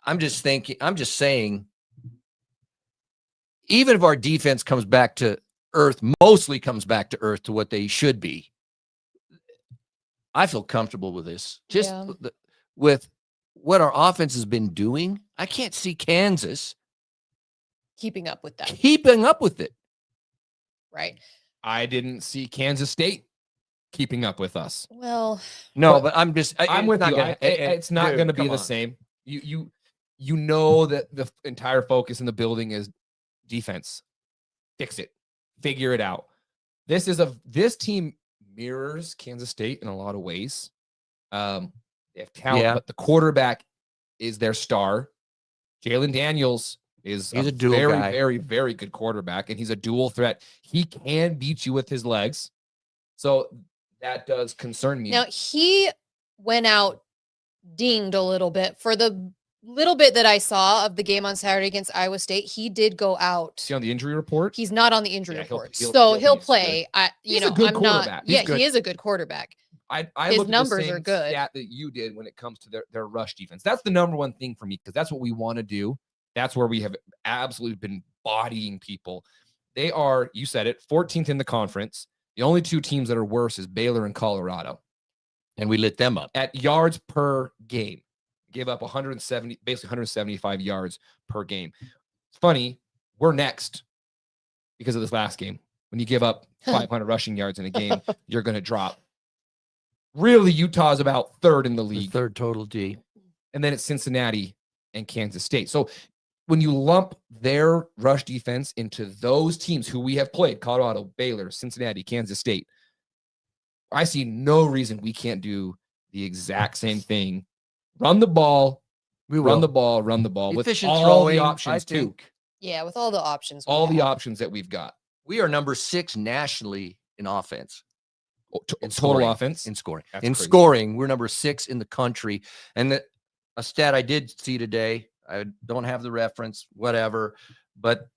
I'm just saying, even if our defense comes back to earth, mostly comes back to earth to what they should be, I feel comfortable with this. Just with what our offense has been doing, I can't see Kansas keeping up with that. keeping up with it. Right. I didn't see Kansas State keeping up with us. Well, No, but I'm just, I'm with you. gonna- It's not dude, going to be come the on. same. You know that the entire focus in the building is defense. Fix it. Figure it out. This team mirrors Kansas State in a lot of ways. They have talent, Yeah. but the quarterback is their star. Jalen Daniels is He's a a dual very, guy. very, very good quarterback, and he's a dual threat. He can beat you with his legs. So that does concern me. now he went out dinged a little bit for the little bit that I saw of the game on Saturday against Iowa State. He did go out. See on the injury report? He's not on the injury Yeah, report, he'll so be he'll good. play. He's a good quarterback. He's Yeah, good. he is a good quarterback. I His looked at numbers the same are good. stat that you did when it comes to their rush defense. That's the number one thing for me because that's what we want to do. That's where we have absolutely been bodying people. They are, you said it, 14th in the conference. The only 2 teams that are worse is Baylor and Colorado. And we lit them up. At yards per game, give up 170, basically 175 yards per game. It's funny, we're next because of this last game. When you give up 500 rushing yards in a game, you're going to drop. Really, Utah's about 3rd in the league. Third total D. And then it's Cincinnati and Kansas State. So when you lump their rush defense into those teams who we have played, Colorado, Baylor, Cincinnati, Kansas State, I see no reason we can't do the exact same thing. Run the ball, run the ball with Efficient all throwing, the I options too. think. Yeah, with all the options. we All the have. options that we've got. We are number 6 nationally in offense. In Total scoring. offense. In scoring. That's In crazy. scoring, we're number 6 in the country. And a stat I did see today, I don't have the reference, whatever, but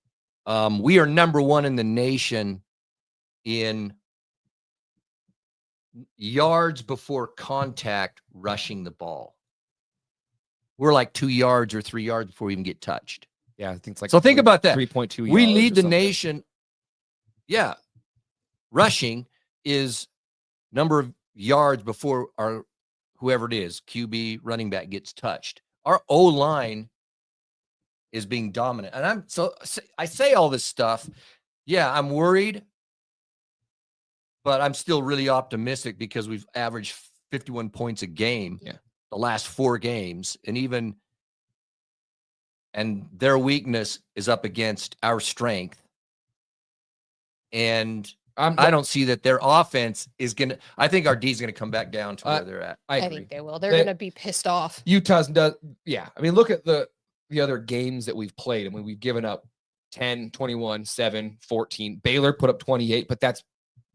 we are number 1 in the nation in yards before contact rushing the ball. We're like 2 yards or 3 yards before we even get touched. Yeah, I think it's like So think about that. 3.2 We yards lead or the something. nation. Yeah. Rushing is number of yards before our whoever it is, QB, running back gets touched. Our O-line is being dominant. And I say all this stuff. Yeah, I'm worried, but I'm still really optimistic because we've averaged 51 points a game the last 4 games. And their weakness is up against our strength. And I don't see that their offense is going to, I think our D is going to come back down to where they're at. I I agree. think they will. They're going to be pissed off. Utah's does, yeah. I mean, look at the other games that we've played. I mean, we've given up 10, 21, 7, 14. Baylor put up 28, but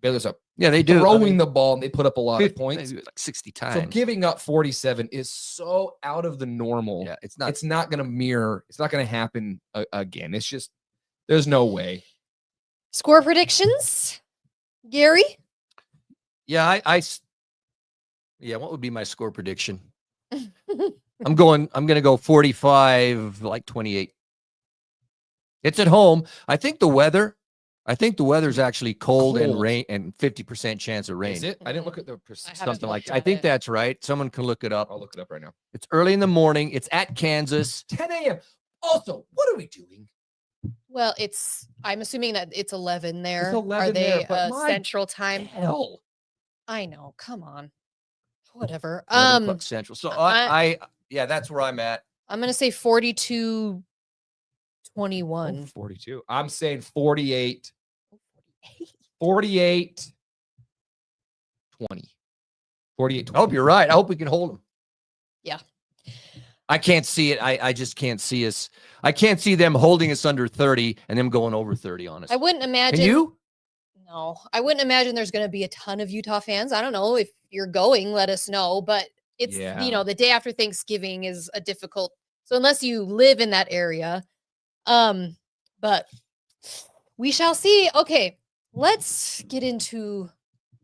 Baylor's up. Yeah, they do. Throwing the ball, and they put up a lot of 50, points. like 60 times. So giving up 47 is so out of the normal. Yeah, it's not. It's not going to mirror. It's not going to happen again. It's just, there's no way. Score predictions. Gary? Yeah, yeah, what would be my score prediction? I'm going to go 45, like 28. It's at home. I think the weather's actually cold and Cold. rain and 50% chance of rain. Is it? I didn't look at the I haven't Something like looked that. I at think it. that's right. Someone can look it up. I'll look it up right now. It's early in the morning. It's at Kansas. 10 a.m. Also, what are we doing? Well, I'm assuming that it's 11 there. 11 Are they there, but my Central Time? Hell. I know. Come on. Whatever. 11 o'clock Central. So yeah, that's where I'm at. I'm going to say 42-21. 42. I'm saying 48. 48. 20. 48. I hope you're right. I hope we can hold them. Yeah. I can't see it. I just can't see us. I can't see them holding us under 30 and them going over 30 on us. I wouldn't imagine. Can you? No, I wouldn't imagine there's going to be a ton of Utah fans. I don't know if you're going, let us know. But it's, the day after Thanksgiving is a difficult. So unless you live in that area, but we shall see. Okay, let's get into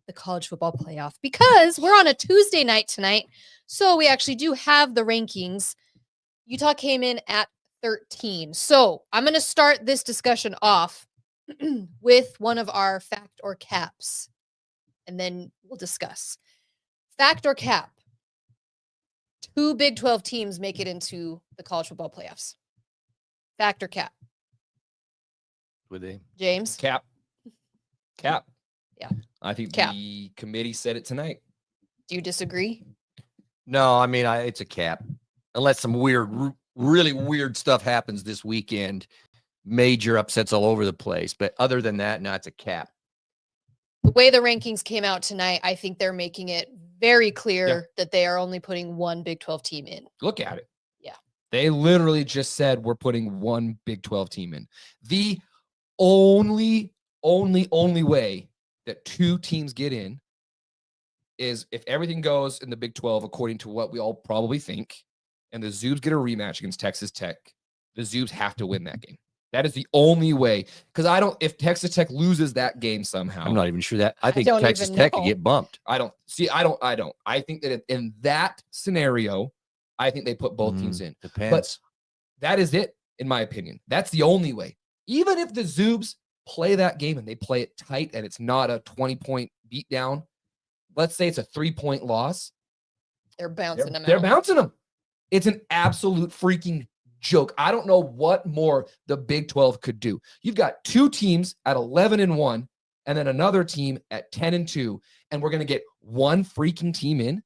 the college football playoff because we're on a Tuesday night tonight. So we actually do have the rankings. Utah came in at 13. So I'm going to start this discussion off with one of our fact or caps, and then we'll discuss. Fact or cap? 2 Big 12 teams make it into the college football playoffs. Fact or cap? Would they? James? Cap. Yeah. I think Cap. the committee said it tonight. Do you disagree? No, I mean, it's a cap. Unless some really weird stuff happens this weekend. Major upsets all over the place. But other than that, no, it's a cap. The way the rankings came out tonight, I think they're making it very clear that they are only putting one Big 12 team in. Look at it. Yeah. They literally just said we're putting one Big 12 team in. The only way that 2 teams get in is if everything goes in the Big 12 according to what we all probably think, and the Zoobs get a rematch against Texas Tech, the Zoobs have to win that game. That is the only way. Because if Texas Tech loses that game somehow. I'm not even sure that. I think don't Texas even Tech know. could get bumped. I don't. I think that in that scenario, I think they put both teams in. Depends. But that is it, in my opinion. That's the only way. Even if the Zoobs play that game and they play it tight and it's not a 20-point beatdown, let's say it's a 3-point loss. They're bouncing them out. They're bouncing them. It's an absolute freaking joke. I don't know what more the Big 12 could do. You've got 2 teams at 11-1 and then another team at 10-2, and we're going to get one freaking team in.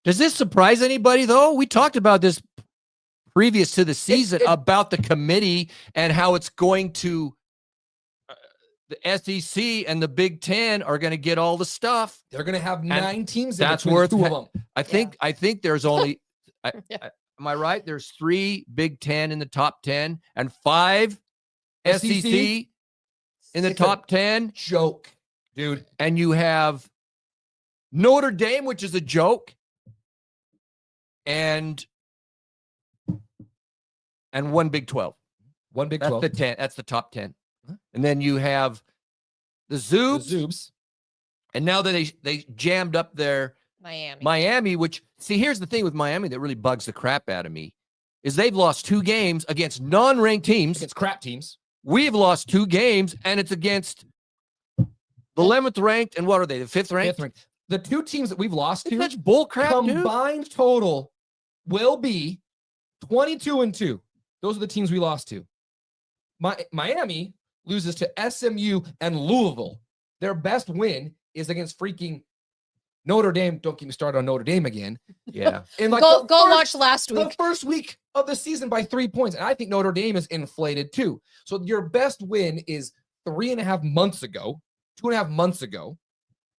Does this surprise anybody, though? We talked about this previous to the season about the committee and how it's going to the SEC and the Big 10 are going to get all the stuff. They're going to have 9 teams in that's between worth the 2 of them. I think there's only Yeah. am I right? There's 3 Big 10 in the top 10 and 5 SEC in the It's a top 10. Joke, dude. And you have Notre Dame, which is a joke, and one Big 12. One Big That's 12. the 10. That's the top 10. And then you have the Zoobs. And now that they jammed up their Miami, which, see, here's the thing with Miami that really bugs the crap out of me, is they've lost 2 games against non-ranked teams. Against crap teams. We've lost 2 games, and it's against the 11th ranked, and what are they, the 5th ranked? 5th ranked. The 2 teams that we've lost to, Such bull crap, dude. combined total will be 22-2. Those are the teams we lost to. Miami loses to SMU and Louisville. Their best win is against freaking Notre Dame. Don't get me started on Notre Dame again. Yeah. In like Go watch last the week. first week of the season by 3 points. And I think Notre Dame is inflated too. So your best win is 3.5 months ago, 2.5 months ago.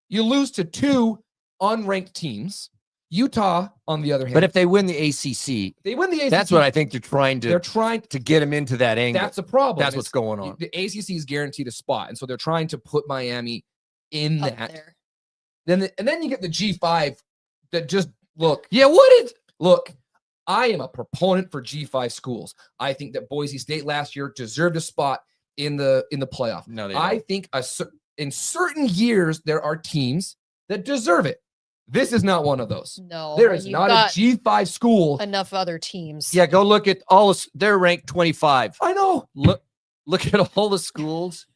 You lose to 2 unranked teams. Utah, on the other hand. But if they win the ACC, they win the ACC, that's what I think they're trying to get them into that angle. That's a problem. That's what's going on. The ACC is guaranteed a spot. And so they're trying to put Miami in Up that. there. Then you get the G5 that just look. Yeah, Look, I am a proponent for G5 schools. I think that Boise State last year deserved a spot in the playoff. No, they I don't. think in certain years, there are teams that deserve it. This is not one of those. No, There when is you've not a got G5 school. enough other teams. Yeah, go look at they're ranked 25. I know. Look at all the schools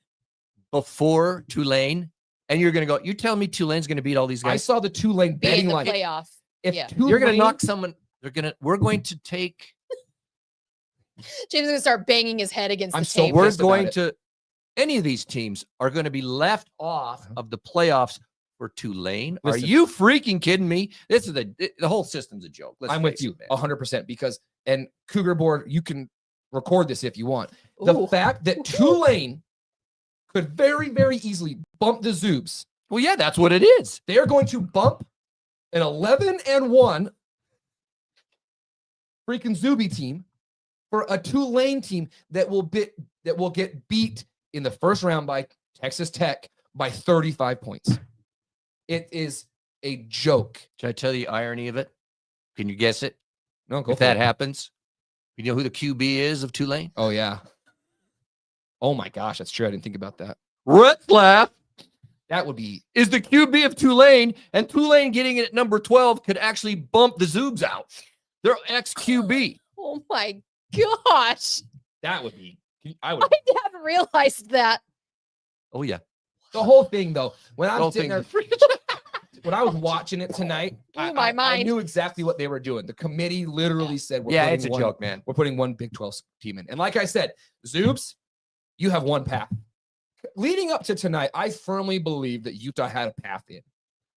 before Tulane, and you're going to go, you tell me Tulane's going to beat all these I guys? saw the Tulane Be in betting the line. playoff. If Yeah. You're going to Tulane- knock someone. We're going to take, James is gonna start banging his head against I'm the so table. we're pissed about going it. to, any of these teams are going to be left off of the playoffs for Tulane. Are Listen. you freaking kidding me? This is the whole system's a joke. Let's I'm with face you it, man. 100% because, and Cougar Board, you can record this if you want. The Ooh. fact that Tulane could very, very easily bump the Zoobs. Well, yeah, that's what it is. They are going to bump an 11-1 freaking Zuby team for a Tulane team that will get beat in the first round by Texas Tech by 35 points. It is a joke. Should I tell you the irony of it? Can you guess it? No, go If for that it. happens, you know who the QB is of Tulane? Oh yeah. Oh my gosh, that's true. I didn't think about that. Retzlaff That would be is the QB of Tulane, and Tulane getting it at number 12 could actually bump the Zoobs out. They're ex-QB. Oh my gosh. that would be I would I haven't realized that. Oh, yeah. the whole thing though. When I'm Whole sitting there, thing's when I was watching it tonight, Blew my I mind. knew exactly what they were doing. The committee literally said, Yeah, putting it's a one- joke, man. We're putting one Big 12 team in. And like I said, Zoobs, you have one path. Leading up to tonight, I firmly believe that Utah had a path in.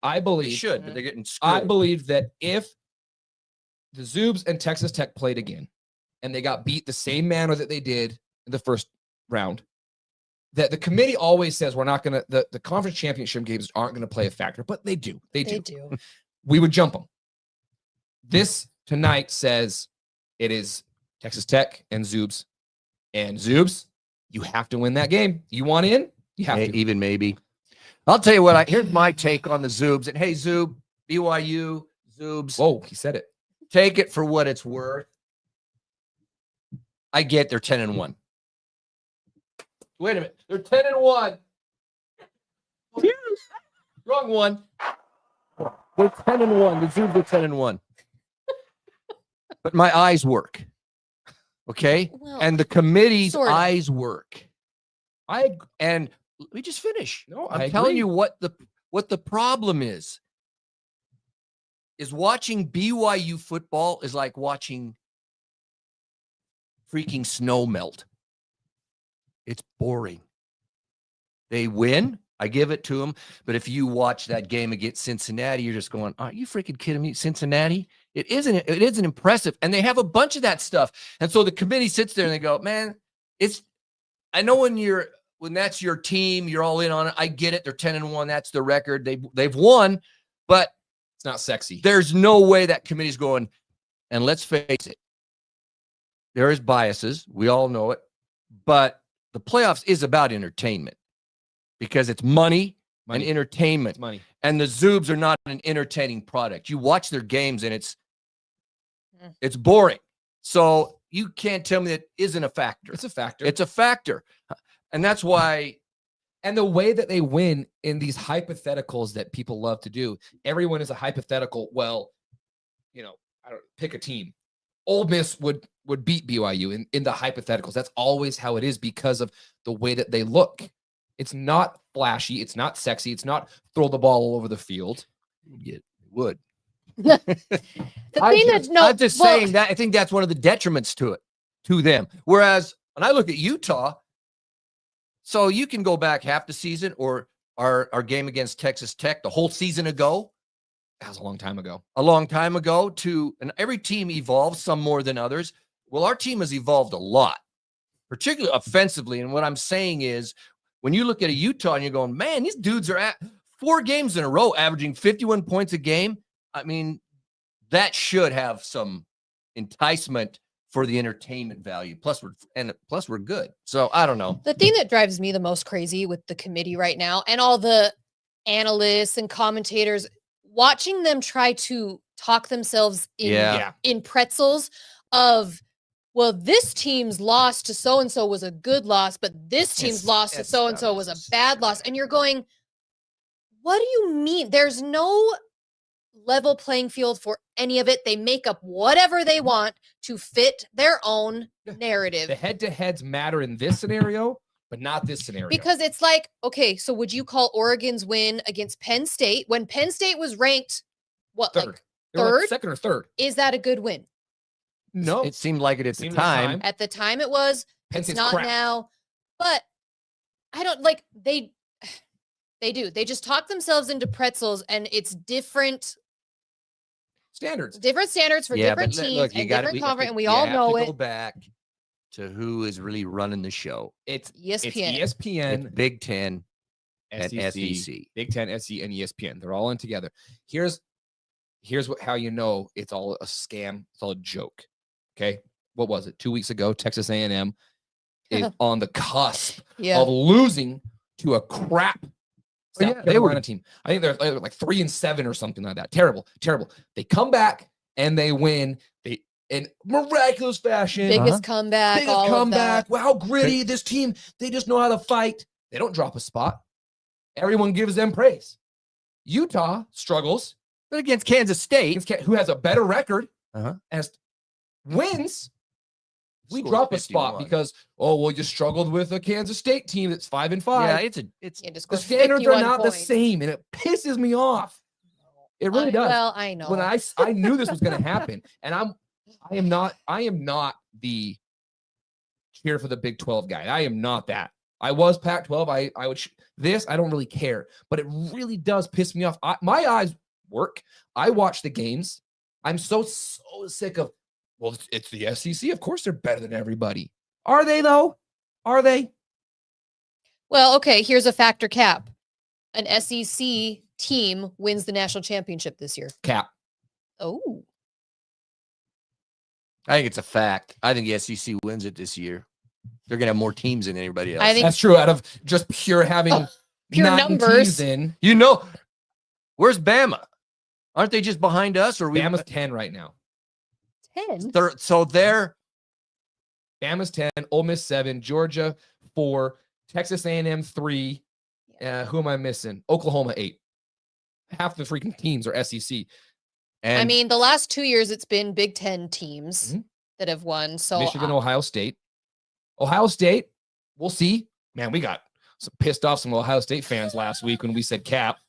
I They believe should, but they're getting screwed. I believe that if the Zoobs and Texas Tech played again and they got beat the same manner that they did in the first round, that the committee always says we're not going to, the conference championship games aren't going to play a factor, but they do. They They do. do. We would jump them. This tonight says it is Texas Tech and Zoobs. And Zoobs, you have to win that game. You want in? You have to. Even maybe. I'll tell you what, here's my take on the Zoobs. And hey, Zoob, BYU, Zoobs, Whoa, he said it. take it for what it's worth. I get they're 10-1. Wait a minute. They're 10-1. Wrong one. They're 10-1. The Zoobs are 10-1. But my eyes work. Okay? Well, And the committee's sort of. eyes work. And let me just finish. No, I'm I telling agree. you what the problem is watching BYU football is like watching freaking snow melt. It's boring. They win. I give it to them. But if you watch that game against Cincinnati, you're just going, are you freaking kidding me? Cincinnati? It isn't impressive. And they have a bunch of that stuff. And so the committee sits there and they go, man, I know when that's your team, you're all in on it. I get it. They're 10-1. That's the record. They've won, but It's not sexy. there's no way that committee's going. And let's face it, there is biases. We all know it. But the playoffs is about entertainment because it's money and entertainment. It's money. And the Zoobs are not an entertaining product. You watch their games and it's boring. So you can't tell me that isn't a factor. It's a factor. It's a factor. And that's why And the way that they win in these hypotheticals that people love to do, everyone is a hypothetical. Well, pick a team. Ole Miss would beat BYU in the hypotheticals. That's always how it is because of the way that they look. It's not flashy. It's not sexy. It's not throw the ball all over the field. it would. The thing that I'm just saying that I think that's one of the detriments to them. Whereas when I look at Utah, so you can go back half the season or our game against Texas Tech the whole season ago, That was a long time ago. and every team evolves, some more than others. Well, our team has evolved a lot, particularly offensively. And what I'm saying is when you look at a Utah and you're going, man, these dudes are at 4 games in a row, averaging 51 points a game. I mean, that should have some enticement for the entertainment value. Plus we're good. So I don't know. The thing that drives me the most crazy with the committee right now and all the analysts and commentators, watching them try to talk themselves Yeah. in pretzels of well, this team's loss to so-and-so was a good loss, but this team's loss to so-and-so was a bad loss. And you're going, what do you mean? There's no level playing field for any of it. They make up whatever they want to fit their own narrative. The head-to-heads matter in this scenario, but not this scenario. Because it's like, okay, so would you call Oregon's win against Penn State when Penn State was ranked, what, third. like They were like third? second or third. Is that a good win? No. It seemed like it at the Seemed time. At the time it was. Penn It's State's not crap. now. But I don't like they do. They just talk themselves into pretzels, and it's different Standards. standards for different teams and different conference, and we all know Go it. back to who is really running the show. It's ESPN. It's ESPN, It's Big Ten and SEC, SEC. Big Ten, SEC, and ESPN. They're all in together. Here's how you know it's all a scam. It's all a joke. Okay, what was it? 2 weeks ago, Texas A&M is on the cusp of losing to a crap South Carolina team. I think they're like 3-7 or something like that. Terrible. They come back and they win. They in miraculous fashion. Biggest comeback. Biggest all comeback. Of that. Wow, gritty. This team, they just know how to fight. They don't drop a spot. Everyone gives them praise. Utah struggles. But against Kansas State, Who has a better record, as wins. We Scores drop a spot 51. because you struggled with a Kansas State team that's 5-5. yeah, it's Yeah, just The scored standards are 51 not the points. same, and it pisses me off. It really does. Well, I know. When I knew this was going to happen, and I am not the cheer for the Big 12 guy. I am not that. I was Pac-12. I would this. I don't really care, but it really does piss me off. My eyes work. I watch the games. I'm so sick of. Well, it's the SEC. Of course, they're better than everybody. Are they though? Are they? Well, okay, here's a factor cap. An SEC team wins the national championship this year. Cap. Oh. I think it's a fact. I think the SEC wins it this year. They're gonna have more teams than anybody else. I think That's true. Out of just pure having pure 9 numbers. teams in, Where's Bama? Aren't they just behind us? Or Bama's 10 right now. 10. So they're Bama's 10, Ole Miss 7, Georgia 4, Texas A&M 3. Who am I missing? Oklahoma 8. Half the freaking teams are SEC. and I mean, the last 2 years it's been Big Ten teams that have won. So Michigan, Ohio State. Ohio State, we'll see. Man, we got pissed off some Ohio State fans last week when we said cap.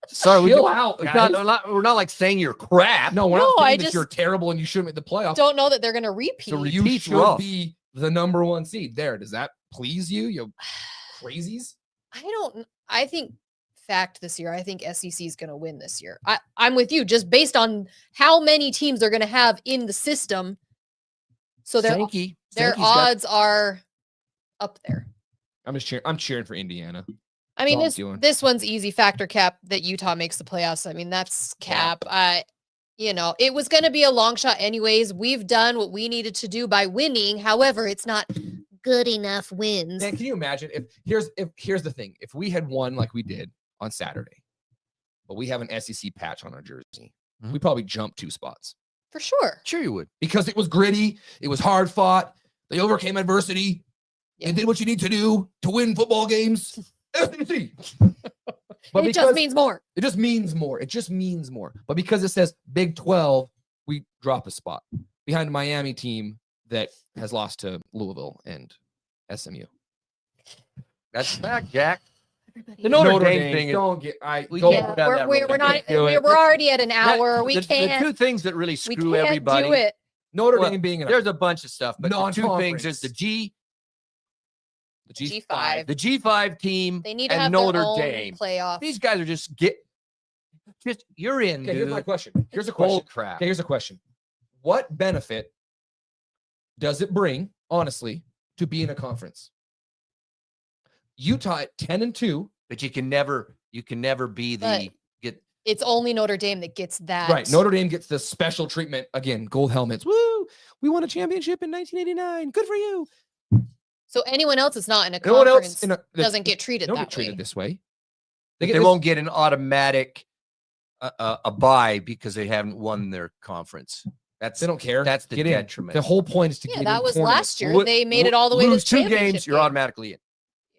sorry, Chill out, we're guys. not like saying you're crap. No, we're No, not I saying that just you're terrible and you shouldn't make the playoffs. don't know that they're going to repeat. So You repeat's should rough. be the number 1 seed. There, does that please you? You crazies? I think fact this year, I think SEC is going to win this year. I'm with you just based on how many teams they're going to have in the system. So their Sankey's odds are up there. I'm cheering for Indiana. I mean, That's all I'm doing. this one's easy factor cap that Utah makes the playoffs. I mean, that's cap. It was going to be a long shot anyways. We've done what we needed to do by winning. However, it's not good enough wins. Man, can you imagine if here's the thing. If we had won like we did on Saturday, but we have an SEC patch on our jersey, we probably jumped 2 spots. For sure. Sure you would. Because it was gritty, it was hard fought, they overcame adversity, they did what you need to do to win football games. SEC. But It just means more. It just means more. It just means more. But because it says Big 12, we drop a spot behind a Miami team that has lost to Louisville and SMU. That's a fact, Jack. Everybody. The Notre Dame thing is- Don't get. I We don't. can't Yeah, go down that we're road. not. Do it. We're already at an That- hour. We the can't. 2 things that really We screw can't everybody. do it. Notre Well, Dame being in There's a bunch of stuff, but the 2 Non-conference. things is the G5. G5 team They need to and have Notre their own Dame. playoff. These guys are just you're in, Okay, dude. here's my question. Here's a Bull question. crap. Okay, here's a question. What benefit does it bring, honestly, to be in a conference? Utah at 10-2. But you can never be the But- It's only Notre Dame that gets that. Right. Notre Dame gets the special treatment. Again, gold helmets. Woo! We won a championship in 1989. Good for you. So anyone else that's not in a No one conference else in a, doesn't get treated don't that get treated way. this way. they get this- won't get an automatic a bye because they haven't won their conference. They don't care. That's the Get in. detriment. The whole point is to Yeah, get that in was tournaments. last year. They made it all the way to lose the 2 championship games, you're game. automatically in.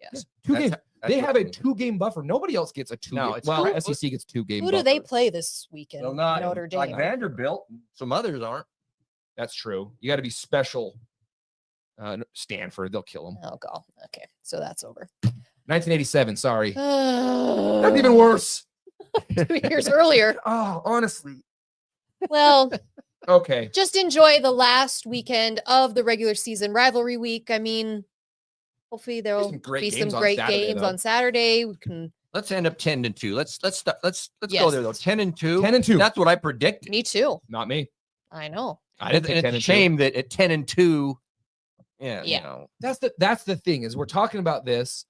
Yes. Two That's- games. that's They what have I a mean. 2-game buffer. Nobody else gets a 2 No, game. it's Well, crazy. SEC gets 2-game Who buffer. do they play this weekend? Well, not Notre Dame. like Vanderbilt. Some others aren't. That's true. You got to be special. Stanford, they'll kill them. Oh god. Okay, so that's over. 1987. Sorry. That's That's even worse. 2 years earlier. Oh, honestly. Well, Okay. just enjoy the last weekend of the regular season rivalry week. I mean, hopefully there'll some great be some games on great Saturday, games though. on Saturday. We can. Let's end up 10-2. Let's start. Let's go Yes. there though. 10-2. 10-2. That's what I predicted. Me too. Not me. I know. I And didn't think it's 10-2. a shame that at 10-2, yeah, Yeah. you know, That's the thing is we're talking about this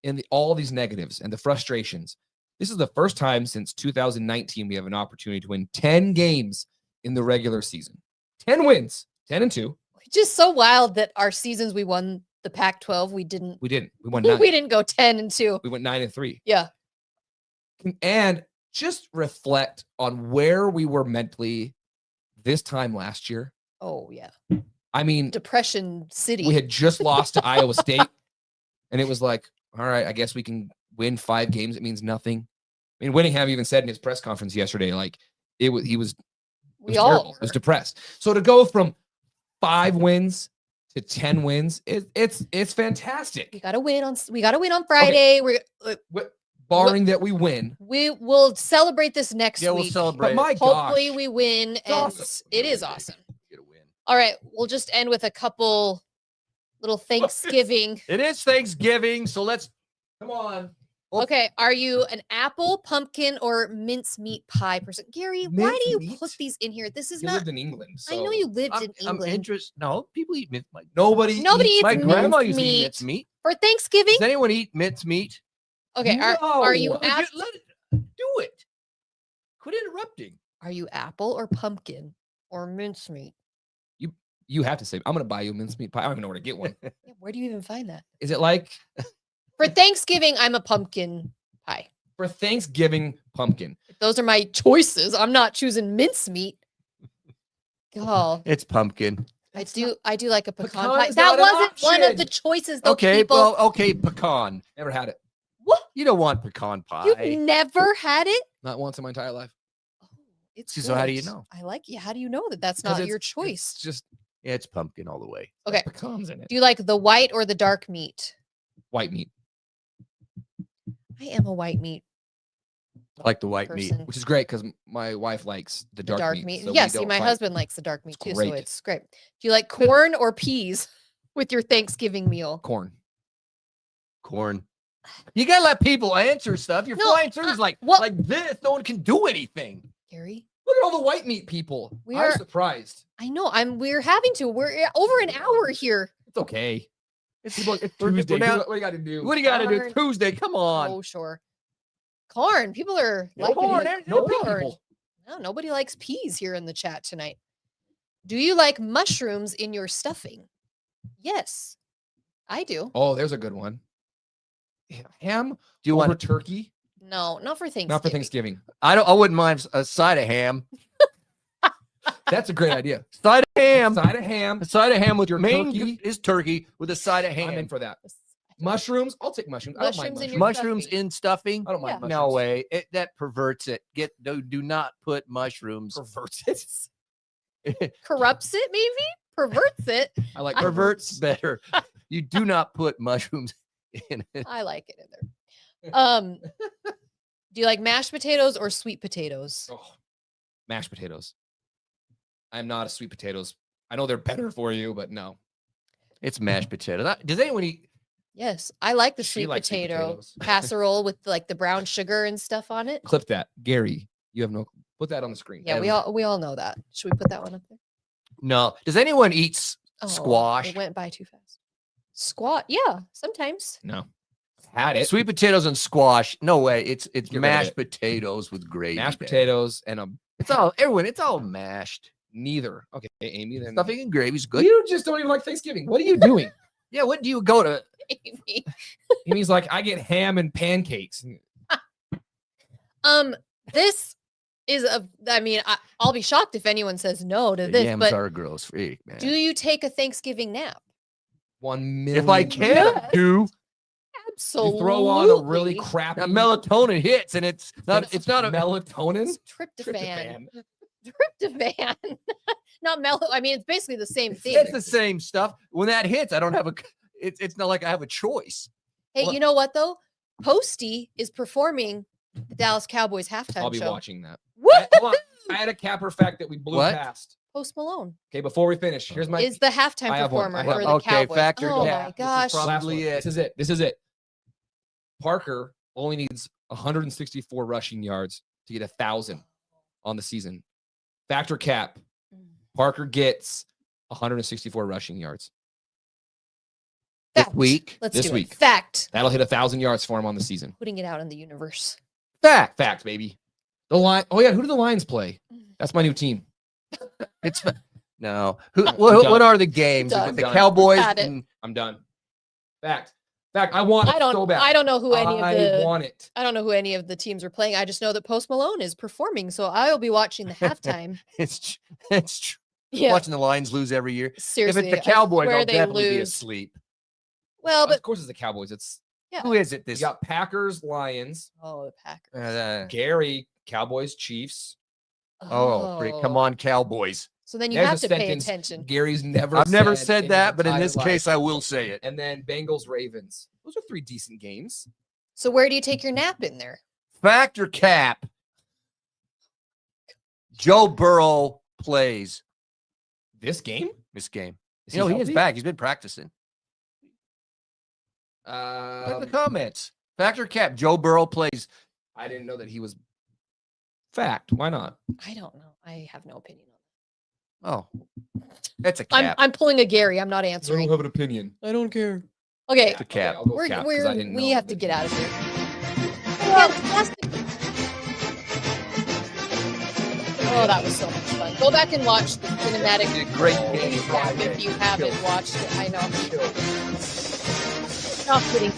in all these negatives and the frustrations. This is the first time since 2019 we have an opportunity to win 10 games in the regular season. 10 wins, 10-2. Just so wild that our seasons we won the Pac-12, we didn't. We didn't. We won 9. We didn't go 10-2. We went 9-3. Yeah. And just reflect on where we were mentally this time last year. Oh yeah. I mean, Depression City. we had just lost to Iowa State, and it was like, all right, I guess we can win 5 games. It means nothing. I mean, Whittingham even said in his press conference yesterday, like he was we all terrible. He was depressed. So to go from 5 wins to 10 wins, it's we fantastic. gotta win on Friday. Barring that we win. We will celebrate this next yeah, we'll week. celebrate. But my Hopefully gosh, we win, and awesome. it is awesome. Get a win. All right, we'll just end with a couple little Thanksgiving. It is Thanksgiving, so let's come on. Okay, are you an apple, pumpkin, or mincemeat pie person? Gary, why do you put Mincemeat? these in here? This is you not. lived in England. I know so you lived in I'm England. interested. No, people eat mincemeat. Nobody Nobody eats eats My grandma used to eat mincemeat. mincemeat. For Thanksgiving? Does anyone eat mincemeat? Okay, are you No. Let it do it. Quit interrupting. are you apple or pumpkin or mincemeat? You have to say, I'm going to buy you a mincemeat pie. I don't even know where to get one. Yeah, where do you even find that? Is it like For Thanksgiving, I'm a pumpkin pie. for Thanksgiving pumpkin? Those are my choices. I'm not choosing mincemeat. Oh, It's pumpkin. I do like a pecan Pecan pie. is That not an wasn't one of option. the choices though, Okay, people. well, okay, pecan. Never had it. What? You don't want pecan pie. You've never had it? Not once in my entire life. Oh, it's So how do you good. know? I like yeah. How do you know that that's 'Cause not it's- your It's choice? just Yeah, it's pumpkin all the way. Okay. pecans in it. Do you like the white or the dark meat? White meat, I am a white meat I like the white meat. person. which is great because my wife likes the The dark, meat. so we Yeah, see, don't my fight. husband likes the dark meat It's too, so great. it's great. Do you like corn or peas with your Thanksgiving meal? Corn. Corn. You gotta let people answer stuff. You're No, flying through this like what- like this. No one can do anything. Gary, Look at all the white meat people. We I'm are- surprised. I know we're having to. We're over an hour here. It's okay. It's, People, it's we're Tuesday. down- What do you got to do? what do you got to do? Corn. Tuesday. Come on. Oh, sure. Corn. People are No liking corn. it. No pea Corn. people. No, nobody likes peas here in the chat tonight. Do you like mushrooms in your stuffing? Yes, I do. Oh, there's a good one. Ham Do you over want? turkey? No, not for Thanksgiving. Not for Thanksgiving. I wouldn't mind a side of ham. That's a great idea. Side of ham. Side of ham. A side of ham with Your main turkey. is turkey with a side of I'm in ham. for that. Mushrooms. I'll take mushrooms. I don't mind Mushrooms in mushrooms. your Mushrooms stuffing. in stuffing. I don't mind Yeah. mushrooms. No way. That perverts it. Do not put mushrooms. Perverts it. Corrupts it, maybe perverts it. I like Perverts better. You do not put mushrooms in it. I like it in there. Do you like mashed potatoes or sweet potatoes? Oh, mashed potatoes. I'm not a sweet potatoes. I know they're better for you, but no. It's mashed potato. Does anyone eat? Yes, I like the She sweet likes sweet potato potatoes. casserole with like the brown sugar and stuff on it. Clip that, Gary. You have no. Put that on the screen. Yeah, we all know that. Should we put that one up there? No. Does anyone eat Oh, squash? It went by too fast. Squat, yeah, sometimes. No. Had it. Sweet potatoes and squash. No way. It's Get rid of mashed it. potatoes with gravy. Mashed man. potatoes and a It's all everyone. It's all mashed. neither. Okay, Amy. Then Stuffing and gravy's good. you just don't even like Thanksgiving. What are you doing? Yeah. What do you go to? Maybe. Amy's like, I get ham and pancakes. This I'll be shocked if anyone says no to The this, yams but are a gross freak, man. do you take a Thanksgiving nap? 1 million. If I can, I do. Absolutely. You throw on a really crappy Now, melatonin hits, and it's not a melatonin. Tryptophan. Tryptophan. Not it's basically the same thing. It's the same stuff. When that hits, I don't have it's not like I have a choice. Hey, you know what though? Posty is performing the Dallas Cowboys halftime I'll be show. watching that. What? Hold on. I had a capper fact that we blew What? past. Post Malone Okay, before we finish, here's my is the halftime I have one. performer I have for the one. Okay, Cowboys. factor Oh Yeah, my this is gosh. last Probably one. it. This is it. Parker only needs 164 rushing yards to get 1,000 on the season. Factor cap. Parker gets 164 rushing yards. This Fact. week. Let's This do week. it. Fact. That'll hit 1,000 yards for him on the season. Putting it out in the universe. Fact, baby. The line. Oh yeah, who do the Lions play? That's my new team. It's no. Who? I'm What done. are the games? Done. Is it the Done. Cowboys? Got it. And I'm done. Fact. I want it so bad. I don't know who any of I want it. I don't know who any of the teams are playing. I just know that Post Malone is performing, so I'll be watching the halftime. it's true. Yeah, Watching the Lions lose every year. seriously. If it's the Cowboys, where I'll they definitely be lose. asleep. Well, but Of course, it's the Cowboys. It's Who is it? you This got Packers, Lions, oh, the Packers. Gary, Cowboys, Chiefs. Great. Come on, Cowboys. So then you There's have a to pay sentence attention. Gary's never. I've never in said his that, but in entire this life. case, I will say it. And then Bengals, Ravens. Those are 3 decent games. So where do you take your nap in there? Factor cap. Joe Burrow plays This game? this game. Is He is healthy? back. He's been practicing. Look at the comments. Factor cap. Joe Burrow plays. I didn't know that he was. Fact. Why not? I don't know. I have no opinion on Oh, that's a that. cap. I'm pulling a Gary. I'm not answering. have an opinion. I don't care. Okay, It's a cap. I'll go cap 'cause I didn't we know have to that get he out of was- here. Fantastic. Oh, that was so much fun. Go back and watch the cinematic. Did a great game. recap if you haven't Chills. watched it. I know. Chills. Not kidding.